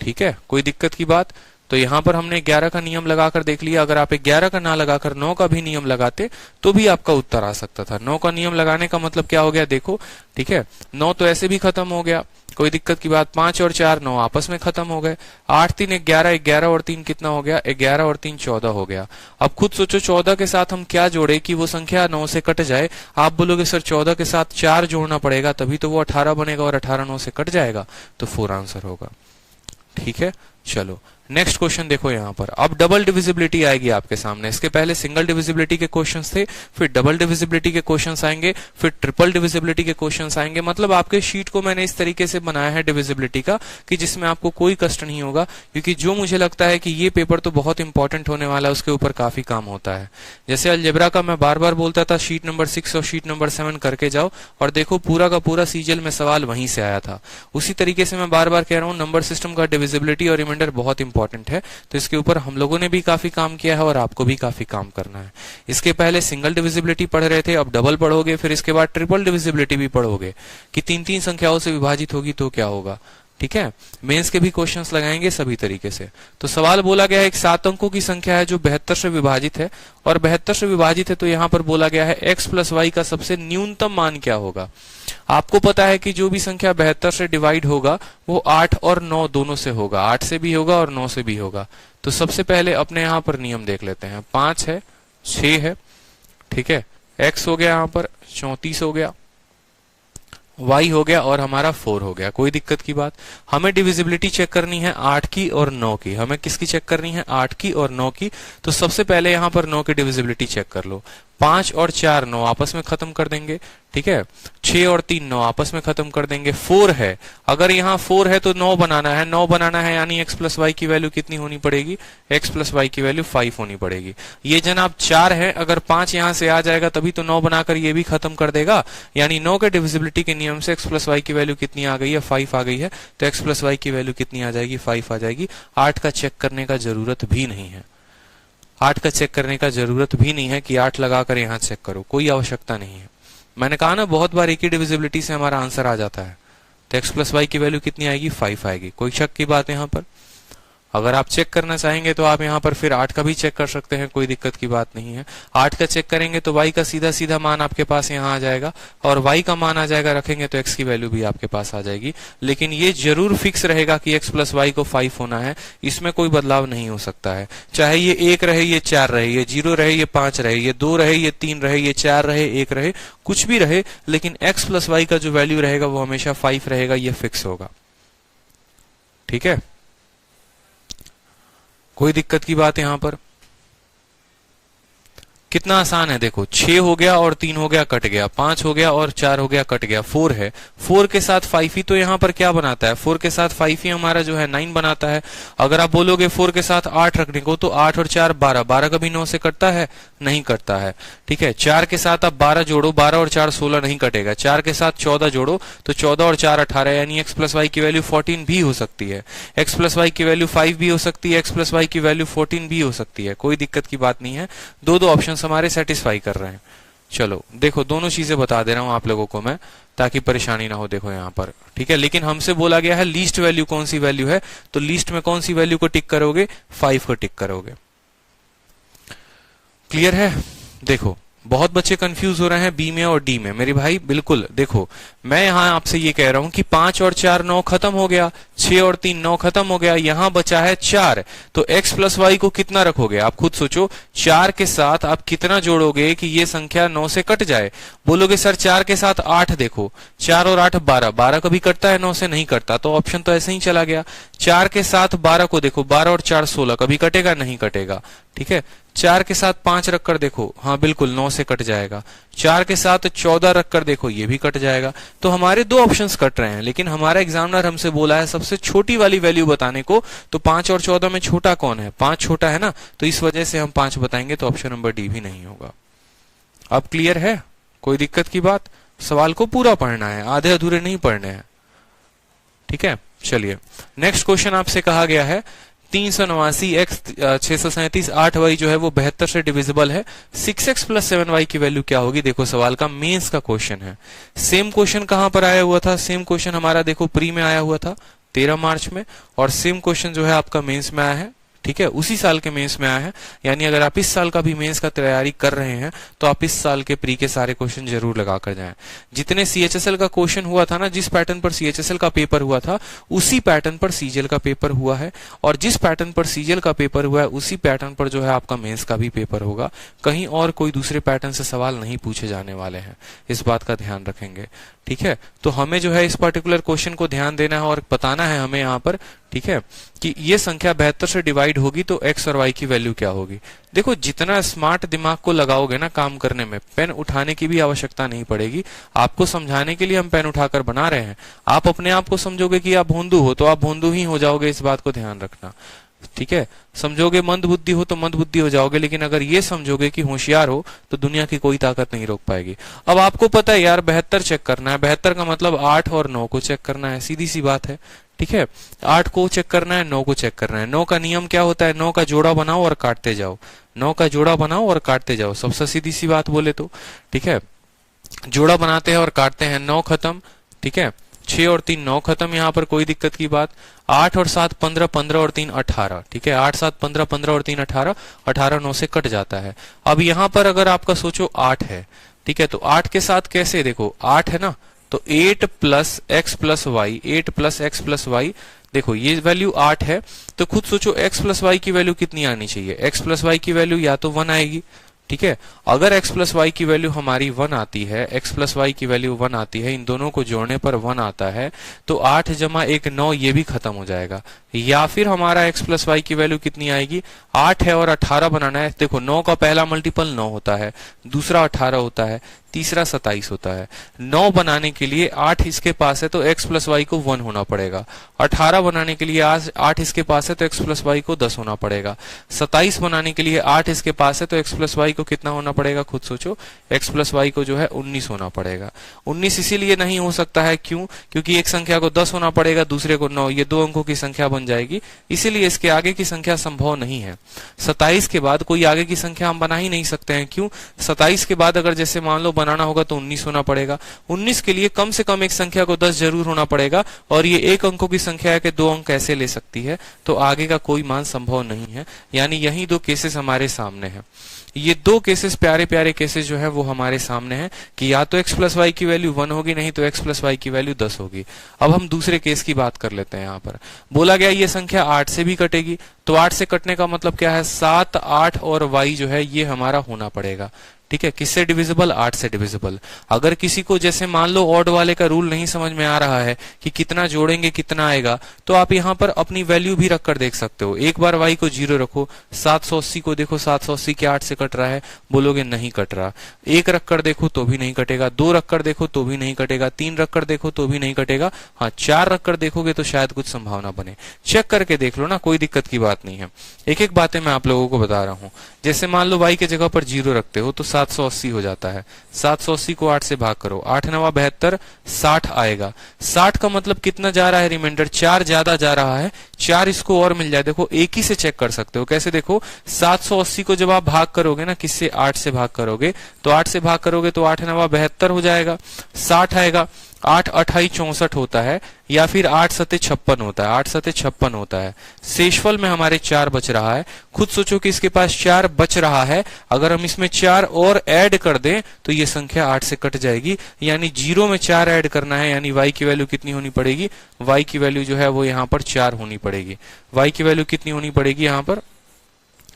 ठीक है, कोई दिक्कत की बात? तो यहां पर हमने 11 का नियम लगाकर देख लिया। अगर आप 11 का ना लगाकर 9 का भी नियम लगाते तो भी आपका उत्तर आ सकता था। 9 का नियम लगाने का मतलब क्या हो गया? देखो, ठीक है, 9 तो ऐसे भी खत्म हो गया, कोई दिक्कत की बात। 5 और 4 9 आपस में खत्म हो गए। 8 3 11, 11 और 3 कितना हो गया? 11 और 3 14 हो गया। अब खुद सोचो 14 के साथ हम क्या जोड़े कि वो संख्या 9 से कट जाए। आप बोलोगे सर 14 के साथ 4 जोड़ना पड़ेगा तभी तो वो 18 बनेगा, और 18 9 से कट जाएगा, तो 4 आंसर होगा। ठीक है, चलो नेक्स्ट क्वेश्चन देखो। यहाँ पर अब डबल डिविजिबिलिटी आएगी आपके सामने। इसके पहले सिंगल डिविजिबिलिटी के क्वेश्चंस थे, फिर डबल डिविजिबिलिटी के क्वेश्चंस आएंगे, फिर ट्रिपल डिविजिबिलिटी के क्वेश्चंस आएंगे। मतलब आपके शीट को मैंने इस तरीके से बनाया है डिविजिबिलिटी का कि जिसमें आपको कोई कष्ट नहीं होगा, क्योंकि जो मुझे लगता है कि ये पेपर तो बहुत इंपॉर्टेंट होने वाला है, उसके ऊपर काफी काम होता है। जैसे अलजेब्रा का मैं बार बार बोलता था शीट नंबर 6 और शीट नंबर 7 करके जाओ, और देखो पूरा का पूरा सीजीएल में सवाल वहीं से आया था। उसी तरीके से मैं बार बार कह रहा हूँ नंबर सिस्टम का डिविजिबिलिटी और रिमाइंडर बहुत इंपॉर्टेंट है। तो इसके ऊपर हम लोगों ने भी काफी काम किया है और आपको भी काफी काम करना है। इसके पहले सिंगल डिविजिबिलिटी पढ़ रहे थे, अब डबल पढ़ोगे, फिर इसके बाद ट्रिपल डिविजिबिलिटी भी पढ़ोगे कि 3-3 संख्याओं से विभाजित होगी तो क्या होगा। ठीक है, मेंस के भी क्वेश्चंस लगाएंगे सभी तरीके से। तो सवाल बोला गया है एक 7 अंकों की संख्या है जो 72 से विभाजित है, और 72 से विभाजित है तो यहाँ पर बोला गया है x प्लस वाई का सबसे न्यूनतम मान क्या होगा। आपको पता है कि जो भी संख्या 72 से डिवाइड होगा वो 8 और 9 दोनों से होगा, 8 से भी होगा और 9 से भी होगा। तो सबसे पहले अपने यहाँ पर नियम देख लेते हैं। 5 है, 6 है, ठीक है, x हो गया, यहाँ पर 34 हो गया, y हो गया, और हमारा 4 हो गया। कोई दिक्कत की बात? हमें डिविजिबिलिटी चेक करनी है 8 की और 9 की। हमें किसकी चेक करनी है? 8 की और 9 की। तो सबसे पहले यहाँ पर 9 की डिविजिबिलिटी चेक कर लो। 5 और 4 9 आपस में खत्म कर देंगे, ठीक है। 6 और 3 9 आपस में खत्म कर देंगे। 4 है, अगर यहाँ 4 है तो 9 बनाना है, 9 बनाना है यानी x प्लस वाई की वैल्यू कितनी होनी पड़ेगी, x प्लस वाई की वैल्यू 5 होनी पड़ेगी। ये जनाब 4 है, अगर 5 यहाँ से आ जाएगा तभी तो 9 बनाकर ये भी खत्म कर देगा, यानी 9 के डिविजिबिलिटी के नियम से x प्लस वाई की वैल्यू कितनी आ गई है, 5 आ गई है। तो x प्लस वाई की वैल्यू कितनी आ जाएगी, 5 आ जाएगी। 8 का चेक करने का जरूरत भी नहीं है, 8 का चेक करने का जरूरत भी नहीं है कि 8 लगाकर यहाँ चेक करो, कोई आवश्यकता नहीं है। मैंने कहा ना बहुत बार एक ही डिविजिबिलिटी से हमारा आंसर आ जाता है। तो x प्लस वाई की वैल्यू कितनी आएगी, 5 आएगी। कोई शक की बात है यहाँ पर? अगर आप चेक करना चाहेंगे तो आप यहाँ पर फिर 8 का भी चेक कर सकते हैं, कोई दिक्कत की बात नहीं है। 8 का चेक करेंगे तो y का सीधा सीधा मान आपके पास यहाँ आ जाएगा, और y का मान आ जाएगा, रखेंगे तो x की वैल्यू भी आपके पास आ जाएगी। लेकिन ये जरूर फिक्स रहेगा कि x प्लस वाई को 5 होना है, इसमें कोई बदलाव नहीं हो सकता है। चाहे ये 1 रहे, ये 4 रहे, ये 0 रहे, ये 5 रहे, ये 2 रहे, ये 3 रहे, ये 4 रहे, 1 रहे, कुछ भी रहे, लेकिन x प्लस वाई का जो वैल्यू रहेगा वो हमेशा 5 रहेगा, ये फिक्स होगा। ठीक है, कोई दिक्कत की बात यहां पर? कितना आसान है, देखो 6 हो गया और 3 हो गया, कट गया, 5 हो गया और 4 हो गया, कट गया, 4 है, 4 के साथ 5 ही तो यहाँ पर क्या बनाता है, 4 के साथ 5 ही हमारा जो है 9 बनाता है। अगर आप बोलोगे 4 के साथ 8 रखने को, तो 8 और 4 12, 12 कभी 9 से कटता है, नहीं कटता है, ठीक है। 4 के साथ आप 12 जोड़ो, 12 और 4 16 नहीं कटेगा। 4 के साथ 14 जोड़ो तो 14 और 4 18, यानी x प्लस वाई की वैल्यू 14 भी हो सकती है, x प्लस वाई की वैल्यू 5 भी हो सकती है, x प्लस वाई की वैल्यू 14 भी हो सकती है, कोई दिक्कत की बात नहीं है। दो ऑप्शन हमारे सेटिस्फाई कर रहे हैं। चलो देखो, दोनों चीजें बता दे रहा हूं आप लोगों को मैं, ताकि परेशानी ना हो। देखो यहां पर, ठीक है, लेकिन हमसे बोला गया है लीस्ट वैल्यू कौन सी वैल्यू है, तो लीस्ट में कौन सी वैल्यू को टिक करोगे, 5 को टिक करोगे। क्लियर है? देखो बहुत बच्चे कंफ्यूज हो रहे हैं बी में और डी में। मेरे भाई बिल्कुल देखो, मैं यहां आपसे ये कह रहा हूं कि 5 और 4 9 खत्म हो गया, 6 और 3 9 खत्म हो गया, यहां बचा है 4। तो x प्लस वाई को कितना रखोगे, आप खुद सोचो। 4 के साथ आप कितना जोड़ोगे कि ये संख्या 9 से कट जाए? बोलोगे सर 4 के साथ 8, देखो 4 और 8 12, 12 कभी कटता है, 9 से नहीं कटता, तो ऑप्शन तो ऐसे ही चला गया। 4 के साथ 12 को देखो, 12 और 4 16, कभी कटेगा, नहीं कटेगा, ठीक है। 4 के साथ 5 रखकर देखो, हाँ बिल्कुल 9 से कट जाएगा। 4 के साथ 14 रखकर देखो, ये भी कट जाएगा। तो हमारे दो ऑप्शंस कट रहे हैं, लेकिन हमारा एग्जामिनर हमसे बोला है सबसे छोटी वाली वैल्यू बताने को। तो 5 और 14 में छोटा कौन है, 5 छोटा है ना, तो इस वजह से हम 5 बताएंगे, तो ऑप्शन नंबर डी भी नहीं होगा। अब क्लियर है? कोई दिक्कत की बात? सवाल को पूरा पढ़ना है, आधे अधूरे नहीं पढ़ने हैं, ठीक है। चलिए नेक्स्ट क्वेश्चन आपसे कहा गया है 389 x 637 8y जो है वो 72 से डिविजिबल है, 6x प्लस 7y की वैल्यू क्या होगी? देखो सवाल का मेंस का क्वेश्चन है। सेम क्वेश्चन कहां पर आया हुआ था? सेम क्वेश्चन हमारा देखो प्री में आया हुआ था 13 मार्च में, और सेम क्वेश्चन जो है आपका मेंस में आया है, ठीक है, उसी साल के मेंस में आया है। यानी अगर आप इस साल का भी मेंस का तैयारी कर रहे हैं तो आप इस साल के प्री के सारे क्वेश्चन जरूर लगा कर जाएं। जितने सीएचएसएल का क्वेश्चन हुआ था ना, जिस पैटर्न पर सीएचएसएल का पेपर हुआ था उसी पैटर्न पर सीजीएल का पेपर हुआ है, और जिस पैटर्न पर सीजीएल का पेपर हुआ है उसी पैटर्न पर जो है आपका मेंस का भी पेपर होगा। कहीं और कोई दूसरे पैटर्न से सवाल नहीं पूछे जाने वाले हैं, इस बात का ध्यान रखेंगे, ठीक है। तो हमें जो है इस पर्टिकुलर क्वेश्चन को ध्यान देना है और बताना है हमें यहाँ पर, ठीक है, कि ये संख्या 72 से डिवाइड होगी तो x और y की वैल्यू क्या होगी। देखो जितना स्मार्ट दिमाग को लगाओगे ना काम करने में, पेन उठाने की भी आवश्यकता नहीं पड़ेगी। आपको समझाने के लिए हम पेन उठाकर बना रहे हैं। आप अपने आप को समझोगे कि आप भोंदू हो तो आप भोंदू ही हो जाओगे, इस बात को ध्यान रखना, ठीक है। समझोगे मंद बुद्धि हो तो मंद बुद्धि हो जाओगे, लेकिन अगर ये समझोगे कि होशियार हो तो दुनिया की कोई ताकत नहीं रोक पाएगी। अब आपको पता है यार 72 चेक करना है, 72 का मतलब 8 और 9 को चेक करना है, सीधी सी बात है, ठीक है। 8 को चेक करना है, 9 को चेक करना है। 9 का नियम क्या होता है? 9 का जोड़ा बनाओ और काटते जाओ, 9 का जोड़ा बनाओ और काटते जाओ, सबसे सीधी सी बात बोले तो, ठीक है। जोड़ा बनाते हैं और काटते हैं, 9 खत्म, ठीक है। 6 और 3 9 खत्म, यहाँ पर कोई दिक्कत की बात। 8 और 7 15, 15 और 3 18, ठीक है। 8 7 15, 15 और 3 18, 18 9 से कट जाता है। अब यहाँ पर अगर आपका सोचो 8 है, ठीक है, तो 8 के साथ कैसे, देखो 8 है ना, तो 8 plus x plus y, 8 plus x plus y, देखो ये वैल्यू 8 है, तो खुद सोचो x प्लस वाई की वैल्यू कितनी आनी चाहिए। x प्लस वाई की वैल्यू या तो 1 आएगी, ठीक है। अगर x प्लस वाई की वैल्यू हमारी 1 आती है, x प्लस वाई की वैल्यू 1 आती है, इन दोनों को जोड़ने पर 1 आता है, तो 8 जमा 1 9, ये भी खत्म हो जाएगा। या फिर हमारा x प्लस वाई की वैल्यू कितनी आएगी, 8 है और 18 बनाना है। देखो 9 का पहला मल्टीपल 9 होता है, दूसरा 18 होता है, तीसरा 27 होता है। 9 बनाने के लिए 8 इसके पास है तो x प्लस वाई को 1 होना पड़ेगा। 18 बनाने के लिए 8 इसके पास है तो x प्लस वाई को 10 होना पड़ेगा। 27 बनाने के लिए 8 इसके पास है तो x प्लस वाई को कितना होना पड़ेगा, खुद सोचो, x प्लस वाई को जो है 19 होना पड़ेगा। 19 इसीलिए नहीं हो सकता है, क्यों? क्योंकि एक संख्या को 10 होना पड़ेगा, दूसरे को 9, ये 2 अंकों की संख्या बन जाएगी, इसीलिए इसके आगे की संख्या संभव नहीं है। 27 के बाद कोई आगे की संख्या हम बना ही नहीं सकते हैं, क्यों? 27 के बाद अगर जैसे मान लो बनाना होगा तो 19 होना पड़ेगा। 19 के लिए कम से कम एक संख्या को 10 जरूर होना पड़ेगा, और ये एक अंकों की संख्या है कि 2 अंक कैसे ले सकती है, तो आगे का कोई मान संभव नहीं है। यानी यही 2 केसेस हमारे सामने हैं। ये 2 केसेस, प्यारे प्यारे केसेस जो है वो हमारे सामने हैं कि या तो x प्लस वाई की वैल्यू 1 होगी, नहीं तो x प्लस वाई की वैल्यू 10 होगी। अब हम दूसरे केस की बात कर लेते हैं। यहाँ पर बोला गया ये संख्या 8 से भी कटेगी, तो 8 से कटने का मतलब क्या है, 7, 8 और y जो है ये हमारा होना पड़ेगा। ठीक है, किससे डिविजिबल, 8 से डिविजिबल। अगर किसी को जैसे मान लो ऑड वाले का रूल नहीं समझ में आ रहा है कि कितना जोड़ेंगे कितना आएगा, तो आप यहाँ पर अपनी वैल्यू भी रख कर देख सकते हो। एक बार y को 0 रखो, 780 को देखो, 780 के 8 से कट रहा है, बोलोगे नहीं कट रहा। 1 रख कर देखो तो भी नहीं कटेगा, 2 रख कर देखो तो भी नहीं कटेगा, 3 रख कर देखो तो भी नहीं कटेगा, हाँ 4 रख कर देखोगे तो शायद कुछ संभावना बने। चेक करके देख लो ना, कोई दिक्कत की बात नहीं है। एक एक बातें मैं आप लोगों को बता रहा हूँ। जैसे मान लो y के जगह पर 0 रखते हो तो 780 हो जाता है। 780 को 8 से भाग करो, 8 9 72, 60 आएगा। 60 का मतलब कितना जा रहा है रिमाइंडर, 4 ज्यादा जा रहा है, 4 इसको और मिल जाए। देखो एक ही से चेक कर सकते हो, कैसे देखो, 780 को जब आप भाग करोगे ना, किससे, 8 से भाग करोगे, तो 8 से भाग करोगे तो 8 9 72 हो जाएगा, 60 आएगा। 8 28 64 होता है, या फिर 8 7 56 होता है, 8 7 56 होता है। शेषफल में हमारे 4 बच रहा है। खुद सोचो कि इसके पास 4 बच रहा है, अगर हम इसमें 4 और ऐड कर दें तो ये संख्या 8 से कट जाएगी। यानी 0 में 4 ऐड करना है, यानी y की वैल्यू कितनी होनी पड़ेगी, y की वैल्यू जो है वो यहाँ पर 4 होनी पड़ेगी। y की वैल्यू कितनी होनी पड़ेगी, यहाँ पर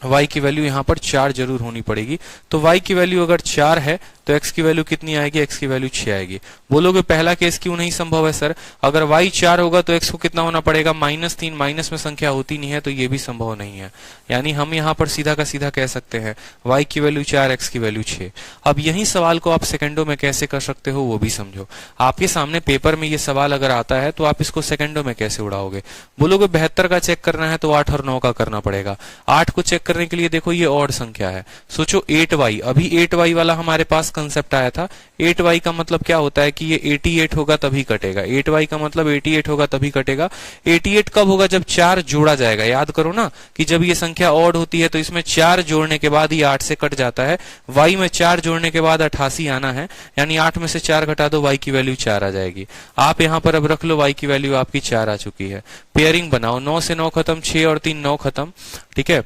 y की वैल्यू यहाँ पर 4 जरूर होनी पड़ेगी। तो y की वैल्यू अगर 4 है तो x की वैल्यू कितनी आएगी, x की वैल्यू 6 आएगी। बोलोगे पहला केस क्यों नहीं संभव है सर, अगर y 4 होगा तो x को कितना होना पड़ेगा, -3, माइनस में संख्या होती नहीं है तो ये भी संभव नहीं है। यानी हम यहाँ पर सीधा का सीधा कह सकते हैं y की वैल्यू 4, x की वैल्यू 6। अब यही सवाल को आप सेकंडों में कैसे कर सकते हो वो भी समझो। आपके सामने पेपर में ये सवाल अगर आता है तो आप इसको सेकंडों में कैसे उड़ाओगे। बोलोगे 72 का चेक करना है तो 8 और 9 का करना पड़ेगा। 8 को चेक करने के लिए देखो ये ऑड संख्या है, सोचो 8y, अभी 8y वाला हमारे पास कंसेप्ट आया था। 8y का मतलब क्या होता है कि ये 88 होगा तभी कटेगा। 8y का मतलब 88 होगा तभी कटेगा। 88 कब होगा, जब 4 जोड़ा जाएगा। याद करो ना कि जब ये संख्या ऑड होती है तो इसमें 4 जोड़ने के बाद ही 8 से कट जाता है। y में 4 जोड़ने के बाद 88 आना है, यानी 8 में से 4 घटा दो, y की वैल्यू 4 आ जाएगी। आप यहाँ पर अब रख लो, y की वैल्यू आपकी 4 आ चुकी है। पेयरिंग बनाओ, 9 से 9 खत्म, 6 और 3 9 खत्म, ठीक है।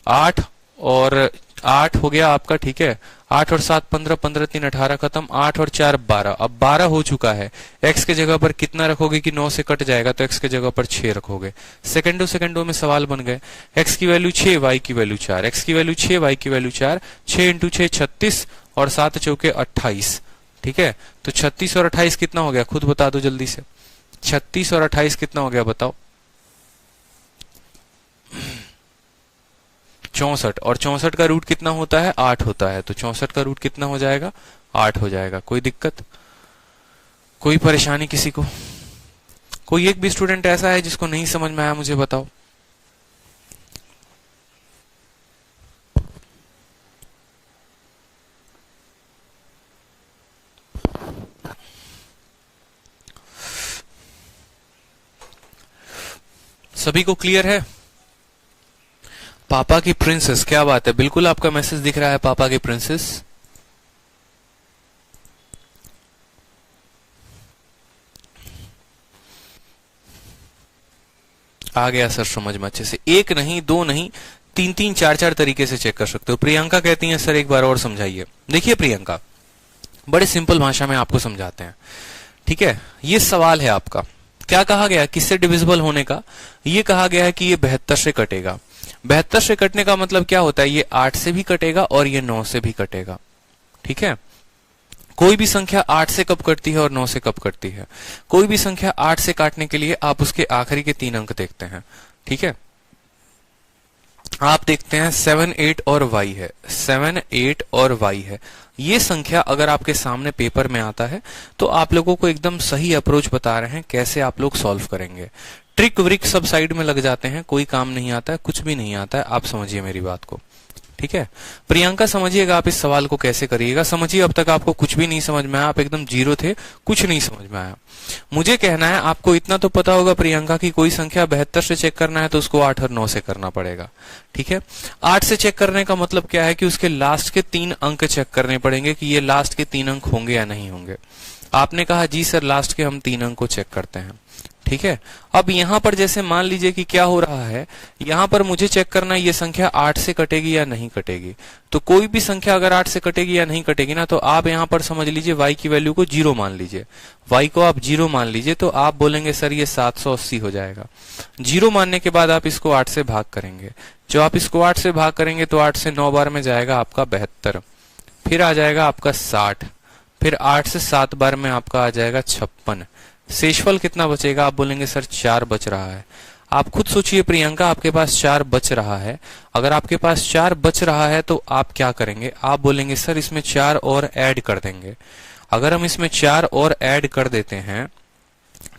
8 और 8 हो गया आपका, ठीक है। 8 और 7 15, 15 3 18 खत्म, 8 और 4 12, अब 12 हो चुका है। x के जगह पर कितना रखोगे कि 9 से कट जाएगा, तो x के जगह पर 6 रखोगे। सेकंडों में सवाल बन गए। x की वैल्यू 6, y की वैल्यू 4, x की वैल्यू 6, y की वैल्यू 4, 6 इंटू 6 36 और 7 चौके 28, ठीक है। तो 36 और 28 कितना हो गया, खुद बता दो जल्दी से। 36 और 28 कितना हो गया बताओ, 64, और 64 का रूट कितना होता है, 8 होता है। तो 64 का रूट कितना हो जाएगा, 8 हो जाएगा। कोई दिक्कत, कोई परेशानी किसी को? कोई एक भी स्टूडेंट ऐसा है जिसको नहीं समझ में आया, मुझे बताओ। सभी को क्लियर है? पापा की प्रिंसेस, क्या बात है, बिल्कुल आपका मैसेज दिख रहा है, पापा की प्रिंसेस। आ गया सर समझ में अच्छे से। एक नहीं, दो नहीं, 3 3 4 4 तरीके से चेक कर सकते हो। प्रियंका कहती है सर एक बार और समझाइए। देखिए प्रियंका, बड़े सिंपल भाषा में आपको समझाते हैं, ठीक है। ये सवाल है आपका, क्या कहा गया, किससे डिविजिबल होने का। ये कहा गया है कि ये 72 से कटेगा। 72 से कटने का मतलब क्या होता है, ये 8 से भी कटेगा और ये 9 से भी कटेगा। ठीक है, कोई भी संख्या 8 से कब कटती है और 9 से कब कटती है? कोई भी संख्या 8 से काटने के लिए आप उसके आखिरी के 3 अंक देखते हैं। ठीक है, आप देखते हैं 7 8 और y है, 7 8 और y है। ये संख्या अगर आपके सामने पेपर में आता है तो आप लोगों को एकदम सही अप्रोच बता रहे हैं कैसे आप लोग सॉल्व करेंगे। ट्रिक व्रिक सब साइड में लग जाते हैं, कोई काम नहीं आता है, कुछ भी नहीं आता है। आप समझिए मेरी बात को। ठीक है, प्रियंका समझिएगा आप इस सवाल को कैसे करिएगा। समझिए, अब तक आपको कुछ भी नहीं समझ में आया, आप एकदम जीरो थे, कुछ नहीं समझ में आया। मुझे कहना है आपको इतना तो पता होगा प्रियंका की कोई संख्या 72 से चेक करना है तो उसको 8 और 9 से करना पड़ेगा। ठीक है, 8 से चेक करने का मतलब क्या है कि उसके लास्ट के 3 अंक चेक करने पड़ेंगे कि ये लास्ट के 3 अंक होंगे या नहीं होंगे। आपने कहा जी सर लास्ट के हम 3 अंक को चेक करते हैं। ठीक है, अब यहां पर जैसे मान लीजिए कि क्या हो रहा है, यहां पर मुझे चेक करना है ये संख्या 8 से कटेगी या नहीं कटेगी। तो कोई भी संख्या अगर 8 से कटेगी या नहीं कटेगी ना, तो आप यहां पर समझ लीजिए y की वैल्यू को 0 मान लीजिए। y को आप 0 मान लीजिए तो आप बोलेंगे सर ये 780 हो जाएगा। 0 मानने के बाद आप इसको 8 से भाग करेंगे। जो आप इसको 8 से भाग करेंगे तो 8 से 9 बार में जाएगा आपका 72, फिर आ जाएगा आपका 60, फिर 8 से 7 बार में आपका आ जाएगा 56। शेषफल कितना बचेगा? आप बोलेंगे सर 4 बच रहा है। आप खुद सोचिए प्रियंका, आपके पास 4 बच रहा है। अगर आपके पास 4 बच रहा है तो आप क्या करेंगे? आप बोलेंगे सर इसमें 4 और ऐड कर देंगे। अगर हम इसमें 4 और ऐड कर देते हैं,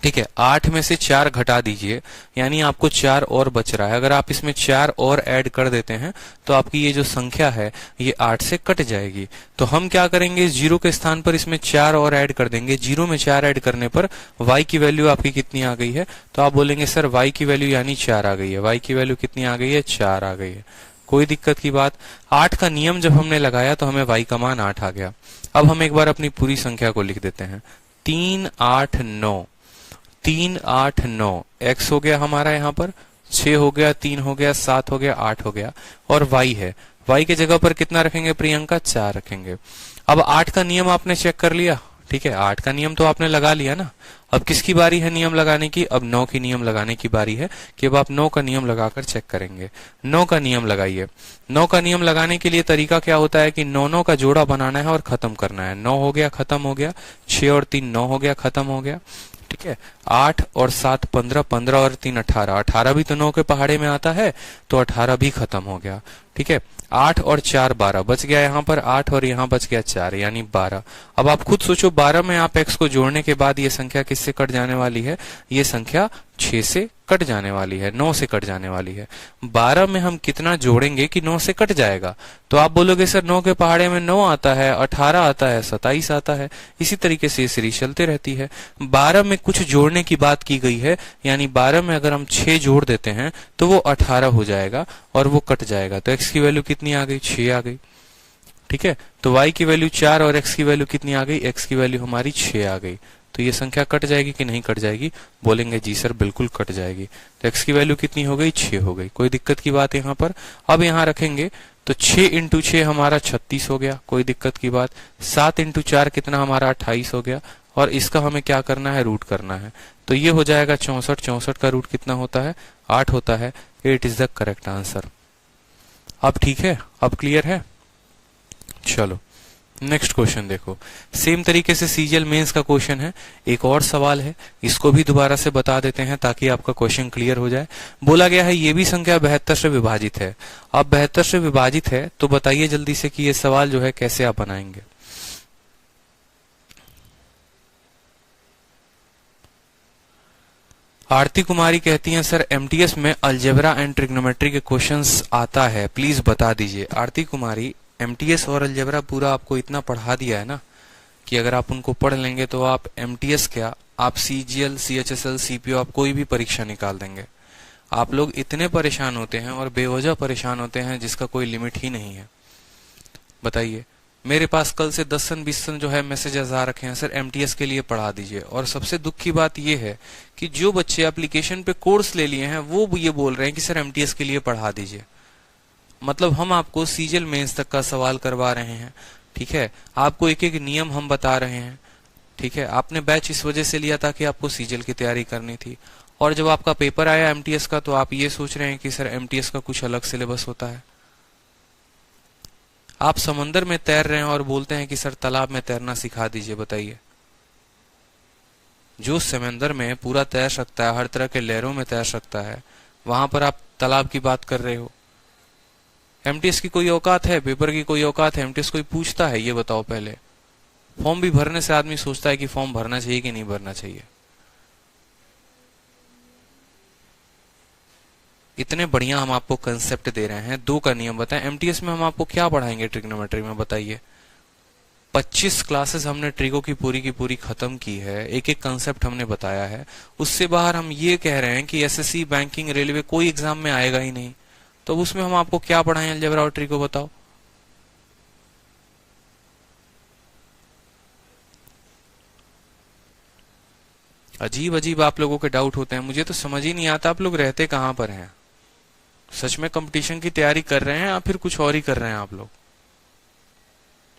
ठीक है, 8 में से 4 घटा दीजिए, यानी आपको 4 और बच रहा है। अगर आप इसमें 4 और ऐड कर देते हैं तो आपकी ये जो संख्या है ये 8 से कट जाएगी। तो हम क्या करेंगे, 0 के स्थान पर इसमें 4 और ऐड कर देंगे। 0 में 4 ऐड करने पर y की वैल्यू आपकी कितनी आ गई है? तो आप बोलेंगे सर y की वैल्यू यानी 4 आ गई है। y की वैल्यू कितनी आ गई है? 4 आ गई है। कोई दिक्कत की बात? 8 का नियम जब हमने लगाया तो हमें y का मान 8 आ गया। अब हम एक बार अपनी पूरी संख्या को लिख देते हैं। 3 8 9, 3 8 9, x हो गया हमारा यहाँ पर, 6 हो गया, 3 हो गया, 7 हो गया, 8 हो गया, और y है। y के जगह पर कितना रखेंगे प्रियंका? 4 रखेंगे। अब 8 का नियम आपने चेक कर लिया। ठीक है, 8 का नियम तो आपने लगा लिया ना। अब किसकी बारी है नियम लगाने की? अब 9 की नियम लगाने की बारी है कि अब आप 9 का नियम लगाकर चेक करेंगे। 9 का नियम लगाइए। 9 का नियम लगाने के लिए तरीका क्या होता है कि 9 9 का जोड़ा बनाना है और खत्म करना है। 9 हो गया, खत्म हो गया। 6 और 3 9 हो गया, खत्म हो गया। ठीक है, 8 और 7 15, 15 और 3 18, 18 भी तो 9 के पहाड़े में आता है, तो 18 भी खत्म हो गया। ठीक है, 8 और 4 12 बच गया, यहाँ पर 8 और यहाँ बच गया 4 यानी 12। अब आप खुद सोचो, 12 में आप x को जोड़ने के बाद ये संख्या किससे कट जाने वाली है? ये संख्या 6 से कट जाने वाली है, 9 से कट जाने वाली है। 12 में हम कितना जोड़ेंगे कि 9 से कट जाएगा? तो आप बोलोगे सर 9 के पहाड़े में 9 आता है, 18 आता है, 27 आता है। इसी तरीके से सीरीज चलते रहती है। 12 में कुछ जोड़ने की बात की गई है, यानी 12 में अगर हम 6 जोड़ देते हैं तो वो 18 हो जाएगा और वो कट जाएगा। तो x की वैल्यू कितनी आ गई? 6 आ गई। ठीक है, तो y की वैल्यू 4 और x की वैल्यू कितनी आ गई? x की वैल्यू हमारी 6 आ गई। तो ये संख्या कट जाएगी कि नहीं कट जाएगी? बोलेंगे जी सर बिल्कुल कट जाएगी। तो x की वैल्यू कितनी हो गई? 6 हो गई। कोई दिक्कत की बात यहाँ पर? अब यहाँ रखेंगे तो 6 इंटू 6 हमारा 36 हो गया। कोई दिक्कत की बात? 7 इंटू 4 कितना हमारा? 28 हो गया। और इसका हमें क्या करना है? रूट करना है। तो ये हो जाएगा 64। 64 का रूट कितना होता है? 8 होता है। 8 इज द करेक्ट आंसर। अब ठीक है, अब क्लियर है? चलो नेक्स्ट क्वेश्चन देखो। सेम तरीके से सीजीएल मेंस का क्वेश्चन है। एक और सवाल है, इसको भी दोबारा से बता देते हैं ताकि आपका क्वेश्चन क्लियर हो जाए। बोला गया है ये भी संख्या 72 से विभाजित है। अब 72 से विभाजित है तो बताइए जल्दी से कि ये सवाल जो है कैसे आप बनाएंगे। आरती कुमारी कहती हैं सर एमटीएस में अलजेब्रा एंड ट्रिग्नोमेट्री के क्वेश्चंस आता है, प्लीज बता दीजिए। आरती कुमारी, एमटीएस और अलजेब्रा पूरा आपको इतना पढ़ा दिया है ना कि अगर आप उनको पढ़ लेंगे तो आप एमटीएस क्या, आप सीजीएल, सीएचएसएल, सीपीओ, आप कोई भी परीक्षा निकाल देंगे। आप लोग इतने परेशान होते हैं और बेवजह परेशान होते हैं जिसका कोई लिमिट ही नहीं है। बताइए, मेरे पास कल से 10 सन 20 सन जो है मैसेजेस आ रखे हैं, सर एमटीएस के लिए पढ़ा दीजिए। और सबसे दुख की बात यह है कि जो बच्चे एप्लीकेशन पे कोर्स ले लिए हैं वो ये बोल रहे हैं कि सर एमटीएस के लिए पढ़ा दीजिए। मतलब हम आपको सीजीएल मेंस तक का सवाल करवा रहे हैं। ठीक है, आपको एक एक नियम हम बता रहे हैं। ठीक है, आपने बैच इस वजह से लिया था कि आपको सीजीएल की तैयारी करनी थी और जब आपका पेपर आया एमटीएस का तो आप ये सोच रहे हैं कि सर एमटीएस का कुछ अलग सिलेबस होता है। आप समंदर में तैर रहे हैं और बोलते हैं कि सर तालाब में तैरना सिखा दीजिए। बताइए, जो समंदर में पूरा तैर सकता है, हर तरह के लहरों में तैर सकता है, वहां पर आप तालाब की बात कर रहे हो। एमटीएस की कोई औकात है? पेपर की कोई औकात है? एमटीएस कोई पूछता है? ये बताओ पहले। फॉर्म भी भरने से आदमी सोचता है कि फॉर्म भरना चाहिए कि नहीं भरना चाहिए। इतने बढ़िया हम आपको कंसेप्ट दे रहे हैं। 2 का नियम बताएं। एमटीएस में हम आपको क्या पढ़ाएंगे ट्रिग्नोमेट्री में? बताइए। 25 क्लासेस हमने ट्रिगो की पूरी खत्म की है। एक एक कंसेप्ट हमने बताया है। उससे बाहर हम ये कह रहे हैं कि एसएससी, बैंकिंग, रेलवे कोई एग्जाम में आएगा ही नहीं, तो उसमें हम आपको क्या पढ़ाएं अलजेब्रा और ट्रिगो? बताओ। अजीब अजीब आप लोगों के डाउट होते हैं। मुझे तो समझ ही नहीं आता आप लोग रहते कहां पर हैं। सच में कंपटीशन की तैयारी कर रहे हैं या फिर कुछ और ही कर रहे हैं आप लोग?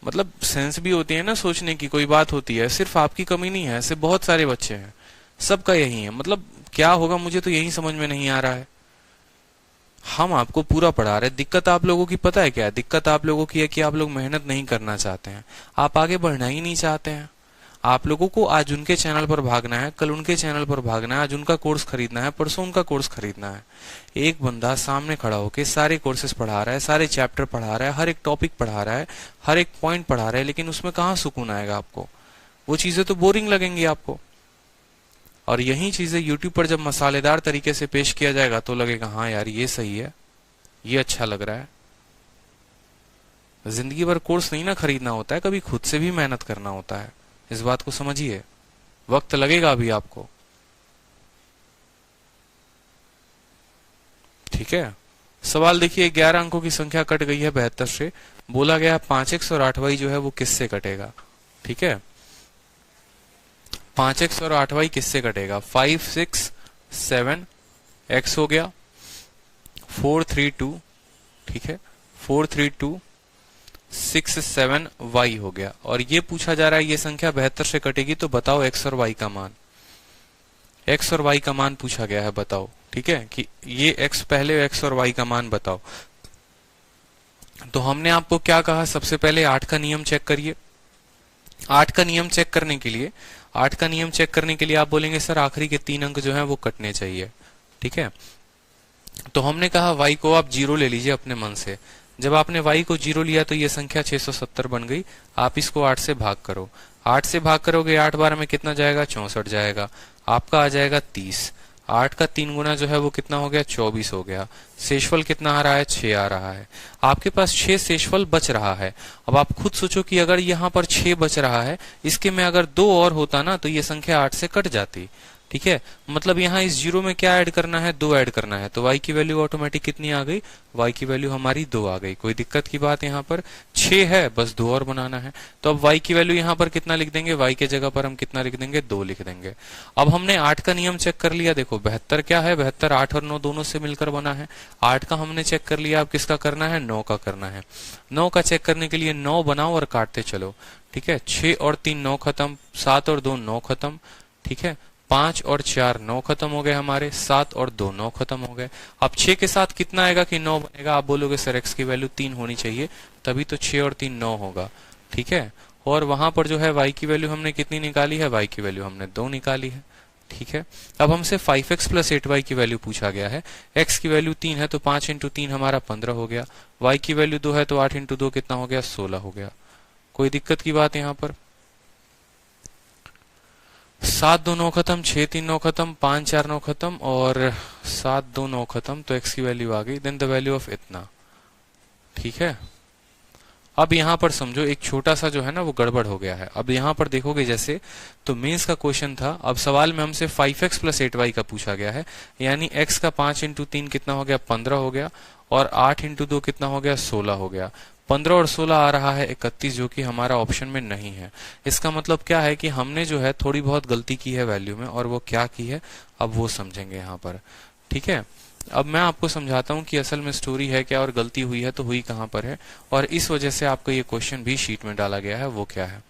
मतलब सेंस भी होती है ना सोचने की, कोई बात होती है। सिर्फ आपकी कमी नहीं है, ऐसे बहुत सारे बच्चे हैं, सबका यही है। मतलब क्या होगा मुझे तो यही समझ में नहीं आ रहा है। हम आपको पूरा पढ़ा रहे हैं। दिक्कत आप लोगों की पता है क्या है? दिक्कत आप लोगों की है कि आप लोग मेहनत नहीं करना चाहते हैं, आप आगे बढ़ना ही नहीं चाहते हैं। आप लोगों को आज उनके चैनल पर भागना है, कल उनके चैनल पर भागना है, आज उनका कोर्स खरीदना है, परसों उनका कोर्स खरीदना है। एक बंदा सामने खड़ा होकर सारे कोर्सेज पढ़ा रहा है, सारे चैप्टर पढ़ा रहा है, हर एक टॉपिक पढ़ा रहा है, हर एक पॉइंट पढ़ा रहा है, लेकिन उसमें कहाँ सुकून आएगा आपको? वो चीजें तो बोरिंग लगेंगी आपको। और यही चीजें यूट्यूब पर जब मसालेदार तरीके से पेश किया जाएगा तो लगेगा हाँ यार ये सही है, ये अच्छा लग रहा है। जिंदगी भर कोर्स नहीं ना खरीदना होता है, कभी खुद से भी मेहनत करना होता है। इस बात को समझिए। वक्त लगेगा अभी आपको, ठीक है। सवाल देखिए, 11 अंकों की संख्या कट गई है 72 से। बोला गया 5x और 8y जो है वो किससे कटेगा? ठीक है, 5x और 8y किससे कटेगा? 5, 6, 7 x हो गया, 4, 3, 2, ठीक है, 4, 3, 2, 6, 7 y हो गया। और ये पूछा जा रहा है ये संख्या 72 से कटेगी तो बताओ x और y का मान। x और y का मान पूछा गया है, बताओ। ठीक है, कि ये x पहले x और y का मान बताओ। तो हमने आपको क्या कहा? सबसे पहले 8 का नियम चेक करिए। 8 का नियम चेक करने के लिए, 8 का नियम चेक करने के लिए आप बोलेंगे सर आखिरी के 3 अंक जो है वो कटने चाहिए। ठीक है, तो हमने कहा y को आप 0 ले लीजिए अपने मन से। जब आपने y को 0 लिया तो ये संख्या 670 बन गई। आप इसको 8 से भाग करो। 8 से भाग करोगे 8 बार में कितना जाएगा? 64 जाएगा। आपका आ जाएगा 30। 8 का 3 गुना जो है वो कितना हो गया? 24 हो गया। शेषफल कितना आ रहा है? 6 आ रहा है। आपके पास 6 शेषफल बच रहा है। अब आप खुद सोचो कि अगर यहाँ पर 6 बच रहा है, इसके में अगर 2 और होता ना तो ये संख्या 8 से कट जाती। ठीक है, मतलब यहाँ इस 0 में क्या ऐड करना है? 2 ऐड करना है। तो y की वैल्यू ऑटोमेटिक कितनी आ गई? y की वैल्यू हमारी 2 आ गई। कोई दिक्कत की बात यहाँ पर? 6 है, बस 2 और बनाना है। तो अब y की वैल्यू यहाँ पर कितना लिख देंगे? y के जगह पर हम कितना लिख देंगे? 2 लिख देंगे। अब हमने 8 का नियम चेक कर लिया। देखो 72 क्या है? 72 8 और 9 दोनों से मिलकर बना है। 8 का हमने चेक कर लिया। अब किसका करना है? 9 का करना है। 9 का चेक करने के लिए 9 बनाओ और काटते चलो। ठीक है, 6 और 3 9 खत्म, 7 और 2 9 खत्म। ठीक है, 5 और 4 9 खत्म हो गए हमारे, 7 और 2 9 खत्म हो गए। अब 6 के साथ कितना आएगा कि 9 बनेगा? आप बोलोगे सर x की वैल्यू 3 होनी चाहिए, तभी तो 6 और 3 9 होगा। ठीक है, और वहां पर जो है y की वैल्यू हमने कितनी निकाली है? y की वैल्यू हमने 2 निकाली है। ठीक है, अब हमसे 5x + 8y की वैल्यू पूछा गया है। x की वैल्यू 3 है तो 5 × 3 हमारा 15 हो गया। y की वैल्यू 2 है तो 8 × 2 कितना हो गया? 16 हो गया। कोई दिक्कत की बात यहाँ पर? 7 2 9 खत्म, 6 3 9 खत्म, 5 4 9 खत्म और 7 2 9 खत्म। तो x की वैल्यू आ गई। देन द वैल्यू ऑफ इतना। ठीक है, अब यहां पर समझो एक छोटा सा जो है ना वो गड़बड़ हो गया है। अब यहां पर देखोगे जैसे तो मेंस का क्वेश्चन था, अब सवाल में हमसे 5x + 8y का पूछा गया है। यानी x का 5 × 3 कितना हो गया? 15 हो गया। और 8 × 2 कितना हो गया? 16 हो गया। 15 और 16 आ रहा है 31, जो कि हमारा ऑप्शन में नहीं है। इसका मतलब क्या है कि हमने जो है थोड़ी बहुत गलती की है वैल्यू में, और वो क्या की है अब वो समझेंगे यहाँ पर। ठीक है, अब मैं आपको समझाता हूँ कि असल में स्टोरी है क्या और गलती हुई है तो हुई कहाँ पर है, और इस वजह से आपको ये क्वेश्चन भी शीट में डाला गया है। वो क्या है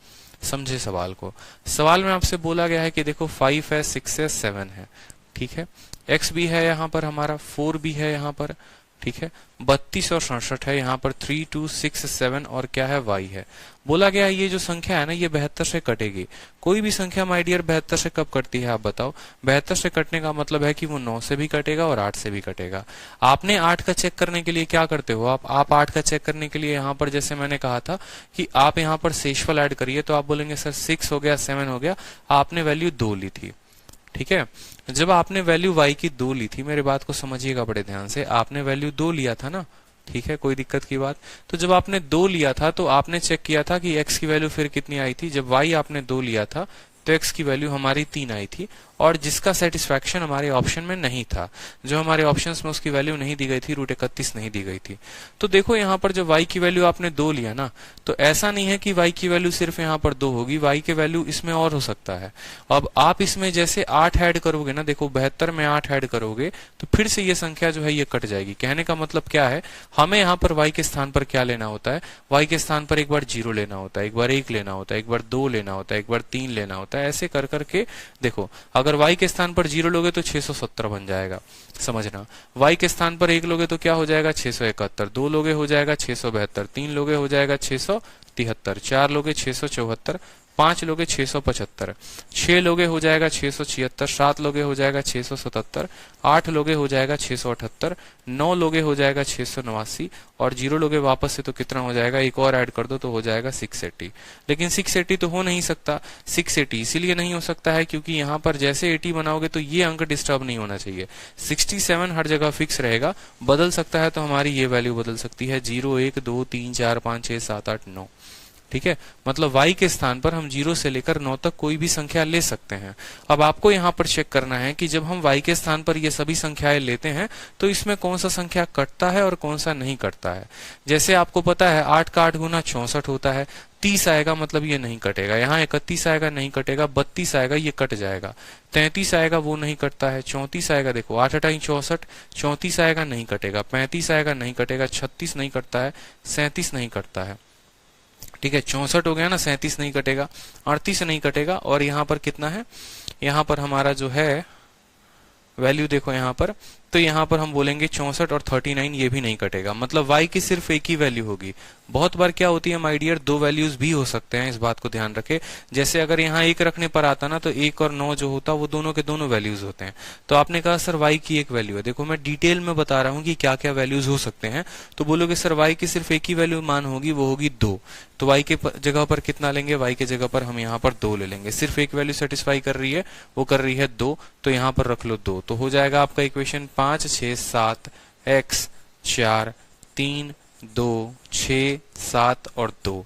समझे सवाल को। सवाल में आपसे बोला गया है कि देखो 5 है, 6 है, 7 है। ठीक है, x भी है यहाँ पर हमारा, 4 भी है यहाँ पर, ठीक है, 32 और 67 है यहाँ पर, 3 2 6 7 और क्या है, y है। बोला गया ये जो संख्या है ना ये 72 से कटेगी। कोई भी संख्या माय डियर 72 से कब कटती है आप बताओ? 72 से कटने का मतलब है कि वो 9 से भी कटेगा और 8 से भी कटेगा। आपने 8 का चेक करने के लिए क्या करते हो आप 8 का चेक करने के लिए यहाँ पर जैसे मैंने कहा था कि आप यहाँ पर शेषफल ऐड करिए, तो आप बोलेंगे सर 6 हो गया, 7 हो गया, आपने वैल्यू 2 ली थी, ठीक है। जब आपने वैल्यू y की 2 ली थी, मेरे बात को समझिएगा बड़े ध्यान से, आपने वैल्यू 2 लिया था ना, ठीक है, कोई दिक्कत की बात। तो जब आपने 2 लिया था तो आपने चेक किया था कि x की वैल्यू फिर कितनी आई थी। जब y आपने 2 लिया था तो x की वैल्यू हमारी 3 आई थी, और जिसका सेटिस्फैक्शन हमारे ऑप्शन में नहीं था, जो हमारे ऑप्शंस में उसकी वैल्यू नहीं दी गई थी, √31 नहीं दी गई थी। तो देखो यहाँ पर जब y की वैल्यू आपने 2 लिया ना, तो ऐसा नहीं है कि y की वैल्यू सिर्फ यहाँ पर 2 होगी, y की वैल्यू इसमें और हो सकता है। अब आप इसमें जैसे 8 ऐड करोगे ना, देखो 72 में 8 ऐड करोगे तो फिर से ये संख्या जो है ये कट जाएगी। कहने का मतलब क्या है, हमें यहाँ पर y के स्थान पर क्या लेना होता है, y के स्थान पर एक बार 0 लेना होता है, एक बार 1 लेना होता है, एक बार 2 लेना होता है, एक बार 3 लेना होता है, ऐसे कर करके देखो, अगर y के स्थान पर 0 लोगे तो 670 बन जाएगा, समझना। y के स्थान पर 1 लोगे तो क्या हो जाएगा, 671, 2 लोगे हो जाएगा 672, 3 लोगे हो जाएगा 673, 4 लोगे 674, 5 लोगे 675, 6 लोगे हो जाएगा 676, 7 लोगे हो जाएगा 677, 8 लोगे हो जाएगा 678, 9 लोगे हो जाएगा 689, और 0 लोगे वापस से तो कितना हो जाएगा, एक और ऐड कर दो तो हो जाएगा 680। लेकिन 680 तो हो नहीं सकता। 680 इसीलिए नहीं हो सकता है क्योंकि यहाँ पर जैसे 80 बनाओगे तो ये अंक डिस्टर्ब नहीं होना चाहिए। 67 हर जगह फिक्स रहेगा, बदल सकता है तो हमारी ये वैल्यू बदल सकती है, 0 1 2 3 4 5 6 7 8 9, ठीक है। मतलब y के स्थान पर हम 0 से लेकर 9 तक कोई भी संख्या ले सकते हैं। अब आपको यहाँ पर चेक करना है कि जब हम y के स्थान पर ये सभी संख्याएं लेते हैं तो इसमें कौन सा संख्या कटता है और कौन सा नहीं कटता है। जैसे आपको पता है 8 का 8 गुना 64 होता है, 30 आएगा मतलब ये नहीं कटेगा, यहाँ 31 आएगा नहीं कटेगा, 32 आएगा ये कट जाएगा, 33 आएगा वो नहीं कटता है, 34 आएगा, देखो 8 8 64, 34 आएगा नहीं कटेगा, 35 आएगा नहीं कटेगा, 36 नहीं कटता है, 37 नहीं कटता है, ठीक है। 64 हो गया ना, 37 नहीं कटेगा, 38 नहीं कटेगा, और यहाँ पर कितना है, यहाँ पर हमारा जो है वैल्यू देखो यहाँ पर, तो यहाँ पर हम बोलेंगे 64 और 39 ये भी नहीं कटेगा, मतलब y की सिर्फ एक ही वैल्यू होगी। बहुत बार क्या होती है माय डियर, 2 वैल्यूज भी हो सकते हैं, इस बात को ध्यान रखें। जैसे अगर यहाँ 1 रखने पर आता ना तो 1 और 9 जो होता वो दोनों के दोनों वैल्यूज होते हैं। तो आपने कहा सर y की एक वैल्यू है, देखो मैं डिटेल में बता रहा हूँ कि क्या क्या वैल्यूज हो सकते हैं। तो बोलोगे सर y की सिर्फ एक ही वैल्यू मान होगी, वो होगी 2, तो y के जगह पर कितना लेंगे, y के जगह पर हम यहाँ पर 2 ले लेंगे। सिर्फ एक वैल्यू सेटिस्फाई कर रही है, वो कर रही है 2, तो यहाँ पर रख लो 2, तो हो जाएगा आपका इक्वेशन 5 6 7 x 4 3 2 6 7 और 2,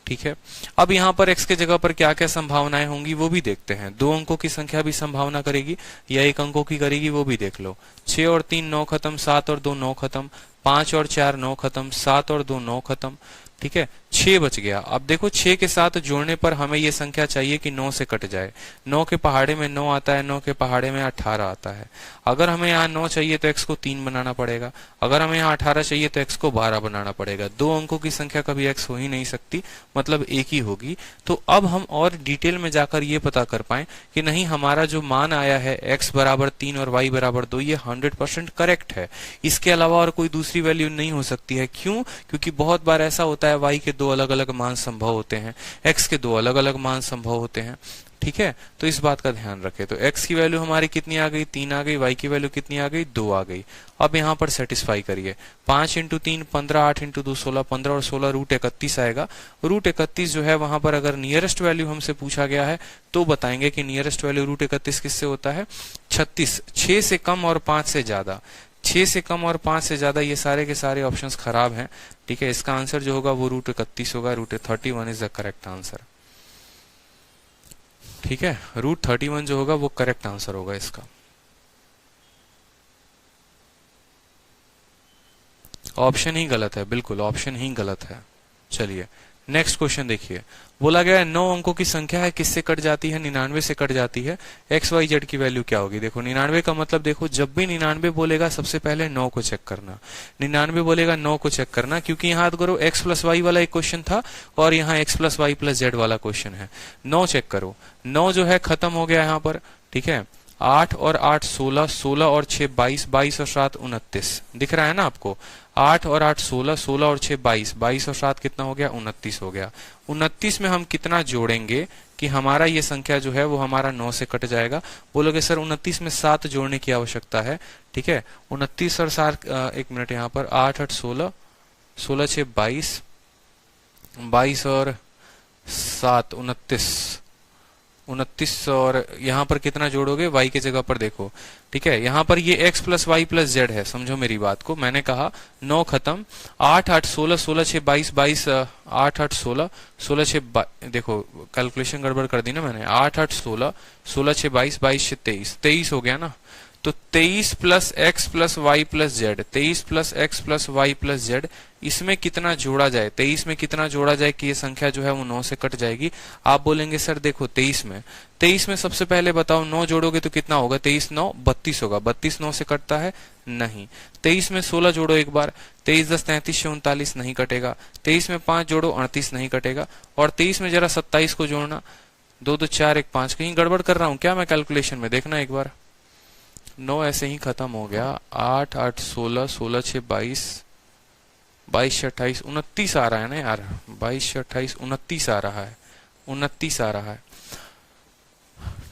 ठीक है। अब यहाँ पर x के जगह पर क्या क्या संभावनाएं होंगी वो भी देखते हैं। 2 अंकों की संख्या भी संभावना करेगी या 1 अंकों की करेगी, वो भी देख लो। 6 और 3 9 खत्म, 7 और 2 9 खत्म, 5 और 4 9 खत्म, 7 और 2 9 खत्म, ठीक है। 6 बच गया। अब देखो 6 के साथ जोड़ने पर हमें ये संख्या चाहिए कि 9 से कट जाए। 9 के पहाड़े में 9 आता है, 9 के पहाड़े में 18 आता है। अगर हमें यहाँ 9 चाहिए तो x को 3 बनाना पड़ेगा, अगर हमें यहाँ 18 चाहिए तो x को 12 बनाना पड़ेगा। 2 अंकों की संख्या कभी x हो ही नहीं सकती, मतलब एक ही होगी। तो अब हम और डिटेल में जाकर ये पता कर पाए कि नहीं हमारा जो मान आया है x बराबर 3 और y बराबर 2 ये 100% करेक्ट है, इसके अलावा और कोई दूसरी वैल्यू नहीं हो सकती है। क्यों? क्योंकि बहुत बार ऐसा होता है y के 2 अलग अलग मान संभव होते हैं, x के 2 अलग अलग मान संभव होते हैं, ठीक है। तो इस बात का ध्यान रखें। तो x की वैल्यू हमारी कितनी आ गई, 3 आ गई, y की वैल्यू कितनी आ गई, 2 आ गई। अब यहाँ पर सेटिस्फाई करिए, 5 × 3 15, 8 × 2 16, 15 और 16 √31 आएगा। √31 जो है वहां पर अगर नियरेस्ट वैल्यू हमसे पूछा गया है तो बताएंगे कि नियरेस्ट वैल्यू √31 किससे होता है, 36। 6 से कम और 5 से ज्यादा, 6 से कम और 5 से ज्यादा, ये सारे के सारे ऑप्शंस खराब हैं, ठीक है। इसका आंसर जो होगा वो √31 होगा, √31 इज द करेक्ट आंसर, ठीक है। √31 जो होगा वो करेक्ट आंसर होगा इसका। ऑप्शन ही गलत है, बिल्कुल ऑप्शन ही गलत है। चलिए नेक्स्ट क्वेश्चन देखिए, बोला गया है 9 अंकों की संख्या है, किससे कट जाती है, 99 से कट जाती है। एक्स वाई जेड की वैल्यू क्या होगी, देखो 99 का मतलब, देखो जब भी 99 बोलेगा सबसे पहले 9 को चेक करना, 99 बोलेगा 9 को चेक करना, क्योंकि यहाँ करो x प्लस वाई वाला एक क्वेश्चन था और यहाँ x plus y plus z वाला क्वेश्चन है। 9 चेक करो, 9 जो है खत्म हो गया यहाँ पर, ठीक है। 8 और 8 16, 16 और 6 22, 22 और 7 29, दिख रहा है ना आपको। 8 और 8 16, 16 और 6 22, 22 और 7 कितना हो गया, 29 हो गया। 29 में हम कितना जोड़ेंगे कि हमारा ये संख्या जो है वो हमारा 9 से कट जाएगा। बोलोगे सर 29 में 7 जोड़ने की आवश्यकता है, ठीक है। 29 और 7, एक मिनट, यहाँ पर 8 8 16, 16 6 22, 22 और 7 29, 29 और यहाँ पर कितना जोड़ोगे, y की जगह पर देखो, ठीक है। यहाँ पर ये x plus y plus z है, समझो मेरी बात को। मैंने कहा 9 खत्म, 8 8 16, 16 6 22, 22 8 8 16, 16 6 देखो कैलकुलेशन गड़बड़ कर दी ना मैंने। 8 8 16, 16 6 22, 22 6 23, 23 हो गया ना। तो 23 plus x plus y plus z, 23 plus x plus y plus z, इसमें कितना जोड़ा जाए, 23 में कितना जोड़ा जाए कि ये संख्या जो है वो 9 से कट जाएगी। आप बोलेंगे सर देखो 23 में सबसे पहले बताओ 9 जोड़ोगे तो कितना होगा, 23 9 32 होगा। 32 9 से कटता है नहीं। 23 में 16 जोड़ो एक बार, 23 10 33 39 नहीं कटेगा। 23 में 5 जोड़ो 38 नहीं कटेगा। और 23 में जरा 27 को जोड़ना, 2 2 4 1 5, कहीं गड़बड़ कर रहा हूं क्या मैं कैलकुलेशन में, देखना एक बार। 9 ऐसे ही खत्म हो गया। 8 8 16, 16 6 22, 22 6 28 29 आ रहा है ना यार, 22 6 28 29 आ रहा है, 29 आ रहा है,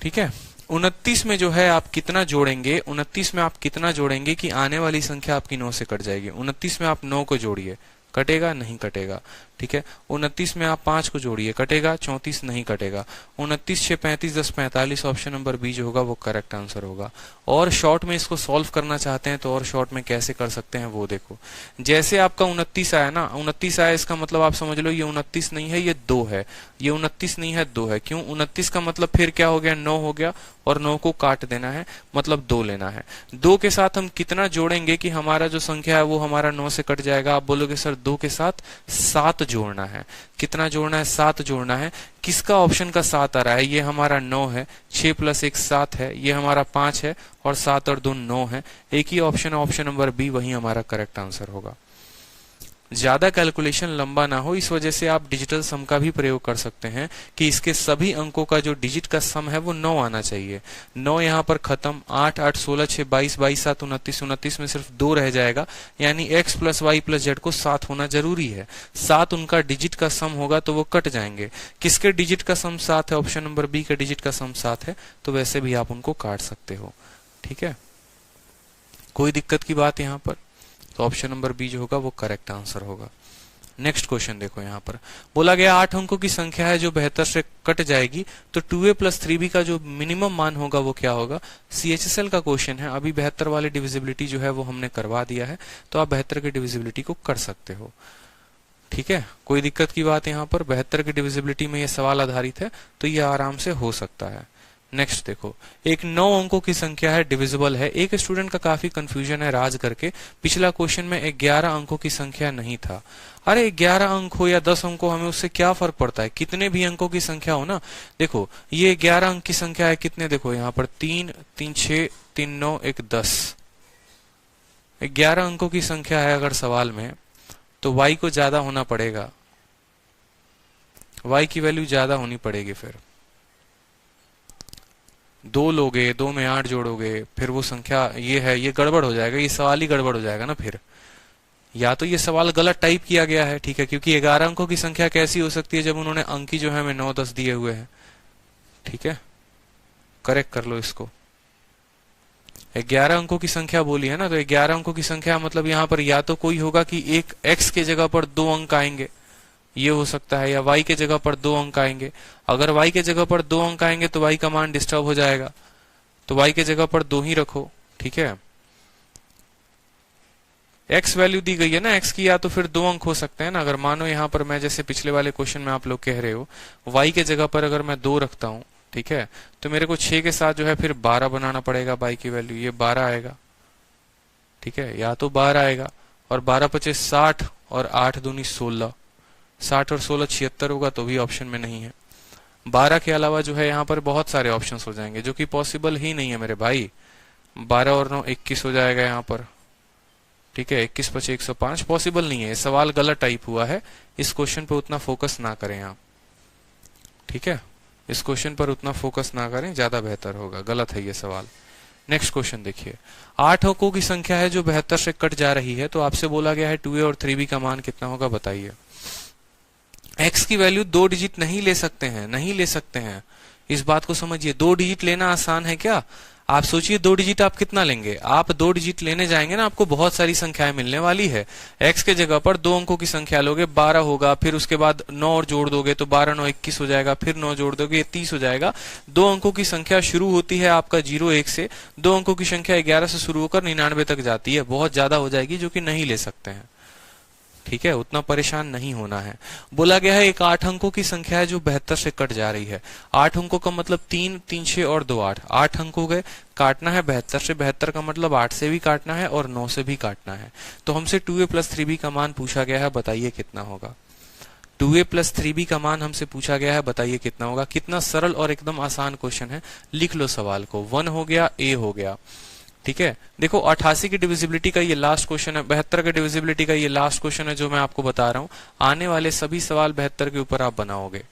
ठीक है। 29 में जो है आप कितना जोड़ेंगे, 29 में आप कितना जोड़ेंगे कि आने वाली संख्या आपकी 9 से कट जाएगी। 29 में आप 9 को जोड़िए, कटेगा नहीं कटेगा, ठीक है। 29 में आप 5 को जोड़िए, कटेगा। 34 नहीं कटेगा। 29 6 35 10 45, ऑप्शन नंबर बी जो होगा वो करेक्ट आंसर होगा। और शॉर्ट में इसको सॉल्व करना चाहते हैं तो और शॉर्ट में कैसे कर सकते हैं वो देखो। जैसे आपका 29 आया ना, 29 आया, इसका मतलब आप समझ लो ये 29 नहीं है, ये 2 है। ये 29 नहीं है, 2 है। क्यों? 29 का मतलब फिर क्या हो गया, 9 हो गया, और 9 को काट देना है, मतलब 2 लेना है। 2 के साथ हम कितना जोड़ेंगे कि हमारा जो संख्या है वो हमारा 9 से कट जाएगा। आप बोलोगे सर 2 के साथ 7 जोड़ना है। कितना जोड़ना है? 7 जोड़ना है। किसका ऑप्शन का 7 आ रहा है? ये हमारा 9 है, 6 प्लस 1 7 है, ये हमारा 5 है, और 7 और 2 9 है। एक ही ऑप्शन, ऑप्शन नंबर बी, वही हमारा करेक्ट आंसर होगा। ज्यादा कैलकुलेशन लंबा ना हो, इस वजह से आप डिजिटल सम का भी प्रयोग कर सकते हैं कि इसके सभी अंकों का जो डिजिट का सम है वो 9 आना चाहिए। 9 यहाँ पर खत्म। 8 8 16 6 22, 22 7 29, 29 में सिर्फ 2 रह जाएगा, यानी x plus y plus z को 7 होना जरूरी है। 7 उनका डिजिट का सम होगा तो वो कट जाएंगे। किसके डिजिट का सम 7 है? ऑप्शन नंबर बी के डिजिट का सम 7 है, तो वैसे भी आप उनको काट सकते हो। ठीक है, कोई दिक्कत की बात यहाँ पर? तो ऑप्शन नंबर बी जो होगा वो करेक्ट आंसर होगा। नेक्स्ट क्वेश्चन देखो, यहाँ पर बोला गया 8 अंकों की संख्या है जो 72 से कट जाएगी, तो 2a प्लस 3b का जो मिनिमम मान होगा वो क्या होगा? CHSL का क्वेश्चन है। अभी 72 वाली डिविजिबिलिटी जो है वो हमने करवा दिया है, तो आप 72 की डिविजिबिलिटी को कर सकते हो। ठीक है, कोई दिक्कत की बात यहाँ पर? 72 की डिविजिबिलिटी में ये सवाल आधारित है, तो ये आराम से हो सकता है। नेक्स्ट देखो, एक 9 अंकों की संख्या है, डिविजिबल है। एक स्टूडेंट का काफी कंफ्यूजन है राज करके, पिछला क्वेश्चन में 11 अंकों की संख्या नहीं था। अरे 11 अंक हो या 10 अंक हो, हमें उससे क्या फर्क पड़ता है? कितने भी अंकों की संख्या हो ना। देखो ये 11 अंक की संख्या है, कितने देखो यहाँ पर 3 3 6 3 9 1 10, 11 अंकों की संख्या है अगर सवाल में, तो y को ज्यादा होना पड़ेगा, y की वैल्यू ज्यादा होनी पड़ेगी। फिर 2 लोगे, 2 में 8 जोड़ोगे, फिर वो संख्या ये है, ये गड़बड़ हो जाएगा, ये सवाल ही गड़बड़ हो जाएगा ना। फिर या तो ये सवाल गलत टाइप किया गया है, ठीक है, क्योंकि 11 अंकों की संख्या कैसी हो सकती है जब उन्होंने अंकी जो है हमें 9 10 दिए हुए हैं। ठीक है, करेक्ट कर लो इसको। 11 अंकों की संख्या बोली है ना, तो 11 अंकों की संख्या मतलब यहाँ पर या तो कोई होगा कि एक x के जगह पर 2 अंक आएंगे, ये हो सकता है, या y के जगह पर 2 अंक आएंगे। अगर y के जगह पर 2 अंक आएंगे तो y का मान डिस्टर्ब हो जाएगा, तो y के जगह पर 2 ही रखो। ठीक है, x वैल्यू दी गई है ना x की, या तो फिर 2 अंक हो सकते हैं ना। अगर मानो यहाँ पर मैं जैसे पिछले वाले क्वेश्चन में आप लोग कह रहे हो, y के जगह पर अगर मैं 2 रखता हूं, ठीक है, तो मेरे को 6 के साथ जो है फिर 12 बनाना पड़ेगा y की वैल्यू, ये 12 आएगा। ठीक है, या तो 12 आएगा, और 12 पचे 60, और 8 दूनी 16, 60 और 16 76 होगा, तो भी ऑप्शन में नहीं है। 12 के अलावा जो है यहाँ पर बहुत सारे ऑप्शंस हो जाएंगे, जो कि पॉसिबल ही नहीं है मेरे भाई। 12 और 9 21 हो जाएगा यहाँ पर। ठीक है, 21 पचे 105, पॉसिबल नहीं है। सवाल गलत टाइप हुआ है, इस क्वेश्चन पे उतना फोकस ना करें आप। ठीक है, इस क्वेश्चन पर उतना फोकस ना करें, ज्यादा बेहतर होगा। गलत है ये सवाल। नेक्स्ट क्वेश्चन देखिए, 8 अंकों की संख्या है जो 72 से कट जा रही है, तो आपसे बोला गया है 2a और 3b का मान कितना होगा, बताइए। x की वैल्यू 2 डिजिट नहीं ले सकते हैं, नहीं ले सकते हैं, इस बात को समझिए। 2 डिजिट लेना आसान है क्या? आप सोचिए 2 डिजिट आप कितना लेंगे। आप 2 डिजिट लेने जाएंगे ना, आपको बहुत सारी संख्याएं मिलने वाली है। x के जगह पर 2 अंकों की संख्या लोगे, 12 होगा, फिर उसके बाद 9 और जोड़ दोगे तो 12 9 21 हो जाएगा, फिर 9 जोड़ दोगे 30 हो जाएगा। 2 अंकों की संख्या शुरू होती है आपका 0 1 से, 2 अंकों की संख्या 11 से शुरू होकर 99 तक जाती है, बहुत ज्यादा हो जाएगी, जो कि नहीं ले सकते हैं। ठीक है, उतना परेशान नहीं होना है। बोला गया है एक 8 अंकों की संख्या है जो 72 से कट जा रही है। 8 अंकों का मतलब 3 3 6 और 2 8, 8 अंक हो गए। काटना है 72 से, 72 का मतलब 8 से भी काटना है और 9 से भी काटना है। तो हमसे 2a + 3b का मान पूछा गया है, बताइए कितना होगा। 2a + 3b का मान हमसे पूछा गया है, बताइए कितना होगा। कितना सरल और एकदम आसान क्वेश्चन है, लिख लो सवाल को। 1 हो गया, a हो गया। ठीक है, देखो 88 की डिविजिबिलिटी का ये लास्ट क्वेश्चन है, 72 की डिविजिबिलिटी का ये लास्ट क्वेश्चन है जो मैं आपको बता रहा हूं। आने वाले सभी सवाल 72 के ऊपर आप बनाओगे।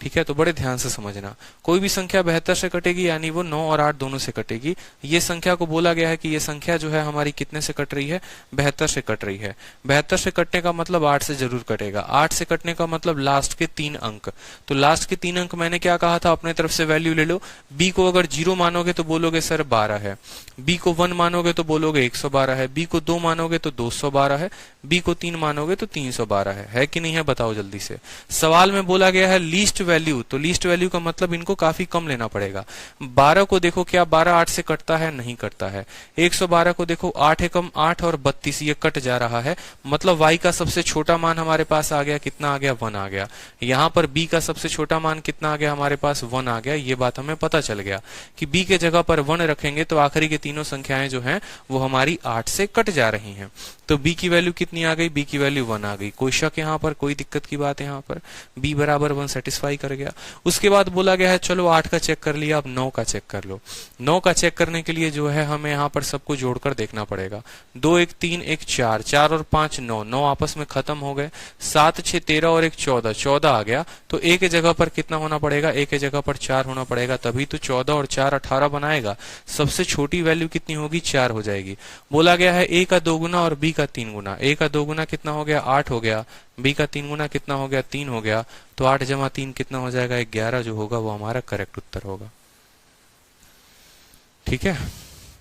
ठीक है, तो बड़े ध्यान से समझना। कोई भी संख्या 72 से कटेगी, यानी वो 9 और 8 दोनों से कटेगी। ये संख्या को बोला गया है कि ये संख्या जो है हमारी कितने से कट रही है, 72 से कट रही है। 72 से कटने का मतलब 8 से जरूर कटेगा। 8 से कटने का मतलब लास्ट के 3 अंक। तो लास्ट के 3 अंक मैंने क्या कहा था, अपने तरफ से वैल्यू ले लो। b को अगर 0 मानोगे तो बोलोगे सर 12 है, b को 1 मानोगे तो बोलोगे 112 है, b को 2 मानोगे तो 212 है, b को 3 मानोगे तो 312 है कि नहीं है, बताओ जल्दी से। सवाल में बोला गया है लीस्ट वैल्यू, तो लीस्ट वैल्यू का मतलब इनको काफी कम लेना पड़ेगा। 12 को देखो, क्या 12 8 से कटता है, नहीं कटता है। 112 को देखो, 8 एकम 8 और 32 ये कट जा रहा है, मतलब y का सबसे छोटा मान हमारे पास आ गया, कितना आ गया, 1 आ गया। यहाँ पर b का सबसे छोटा मान कितना आ गया, हमारे पास 1 आ गया। ये बात हमें पता चल गया कि b के जगह पर 1 रखेंगे तो आखिरी के तीनों संख्याएं जो हैं वो हमारी 8 से कट जा रही हैं। तो b की वैल्यू कितनी आ गई, b की वैल्यू 1 आ गई। कोई शक यहाँ पर, कोई दिक्कत की बात यहाँ पर, b बराबर 1 सेटिस्फाई कर गया। उसके बाद बोला गया है चलो 8 का चेक कर लिया, अब 9 का चेक कर लो। 9 का चेक करने के लिए जो है हमें यहाँ पर सबको जोड़कर देखना पड़ेगा। 2 1 3 1 4, 4 और 5 9, 9 आपस में खत्म हो गए। 7 6 13 और 1 14, 14 आ गया। तो a के जगह पर कितना होना पड़ेगा, a के जगह पर 4 होना पड़ेगा, तभी तो 14 और 4 18 बनाएगा। सबसे छोटी वैल्यू कितनी होगी, 4 हो जाएगी। बोला गया है a का 2 गुना और b का 3 गुना। a का 2 गुना कितना हो गया, 8 हो गया। b का 3 गुना कितना हो गया, 3 हो गया। तो 8 जमा 3 कितना हो जाएगा, 11 जो होगा वो हमारा करेक्ट उत्तर होगा। ठीक है,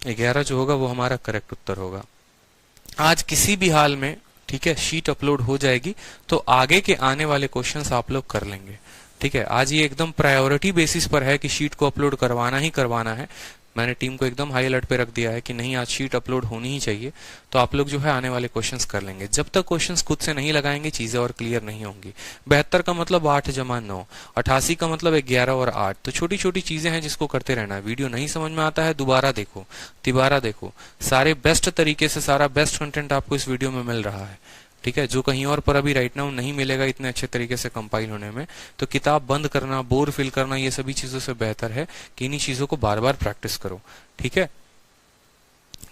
11 जो होगा वो हमारा करेक्ट उत्तर होगा। आज किसी भी हाल में, ठीक है, शीट अपलोड हो जाएगी तो आगे के आने वाले क्वेश्चंस आप लोग कर लेंगे। ठीक है, आज ये एकदम प्रायोरिटी बेसिस पर है कि शीट को अपलोड करवाना ही करवाना है। मैंने टीम को एकदम हाई अलर्ट पे रख दिया है कि नहीं, आज शीट अपलोड होनी ही चाहिए। तो आप लोग जो है आने वाले क्वेश्चंस कर लेंगे। जब तक क्वेश्चंस खुद से नहीं लगाएंगे चीजें और क्लियर नहीं होंगी। 72 का मतलब 8 जमा 9, 88 का मतलब 11 और 8। तो छोटी छोटी चीजें हैं जिसको करते रहना है। वीडियो नहीं समझ में आता है, दोबारा देखो, तिबारा देखो। सारे बेस्ट तरीके से सारा बेस्ट कंटेंट आपको इस वीडियो में मिल रहा है। ठीक है, जो कहीं और पर अभी राइट नाउ नहीं मिलेगा इतने अच्छे तरीके से कंपाइल होने में। तो किताब बंद करना, बोर फील करना, ये सभी चीजों से बेहतर है कि इन्हीं चीजों को बार बार प्रैक्टिस करो। ठीक है,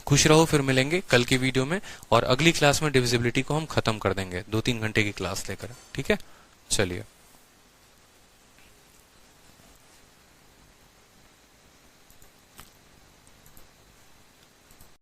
खुश रहो, फिर मिलेंगे कल की वीडियो में और अगली क्लास में डिविजिबिलिटी को हम खत्म कर देंगे 2-3 घंटे की क्लास लेकर। ठीक है, चलिए।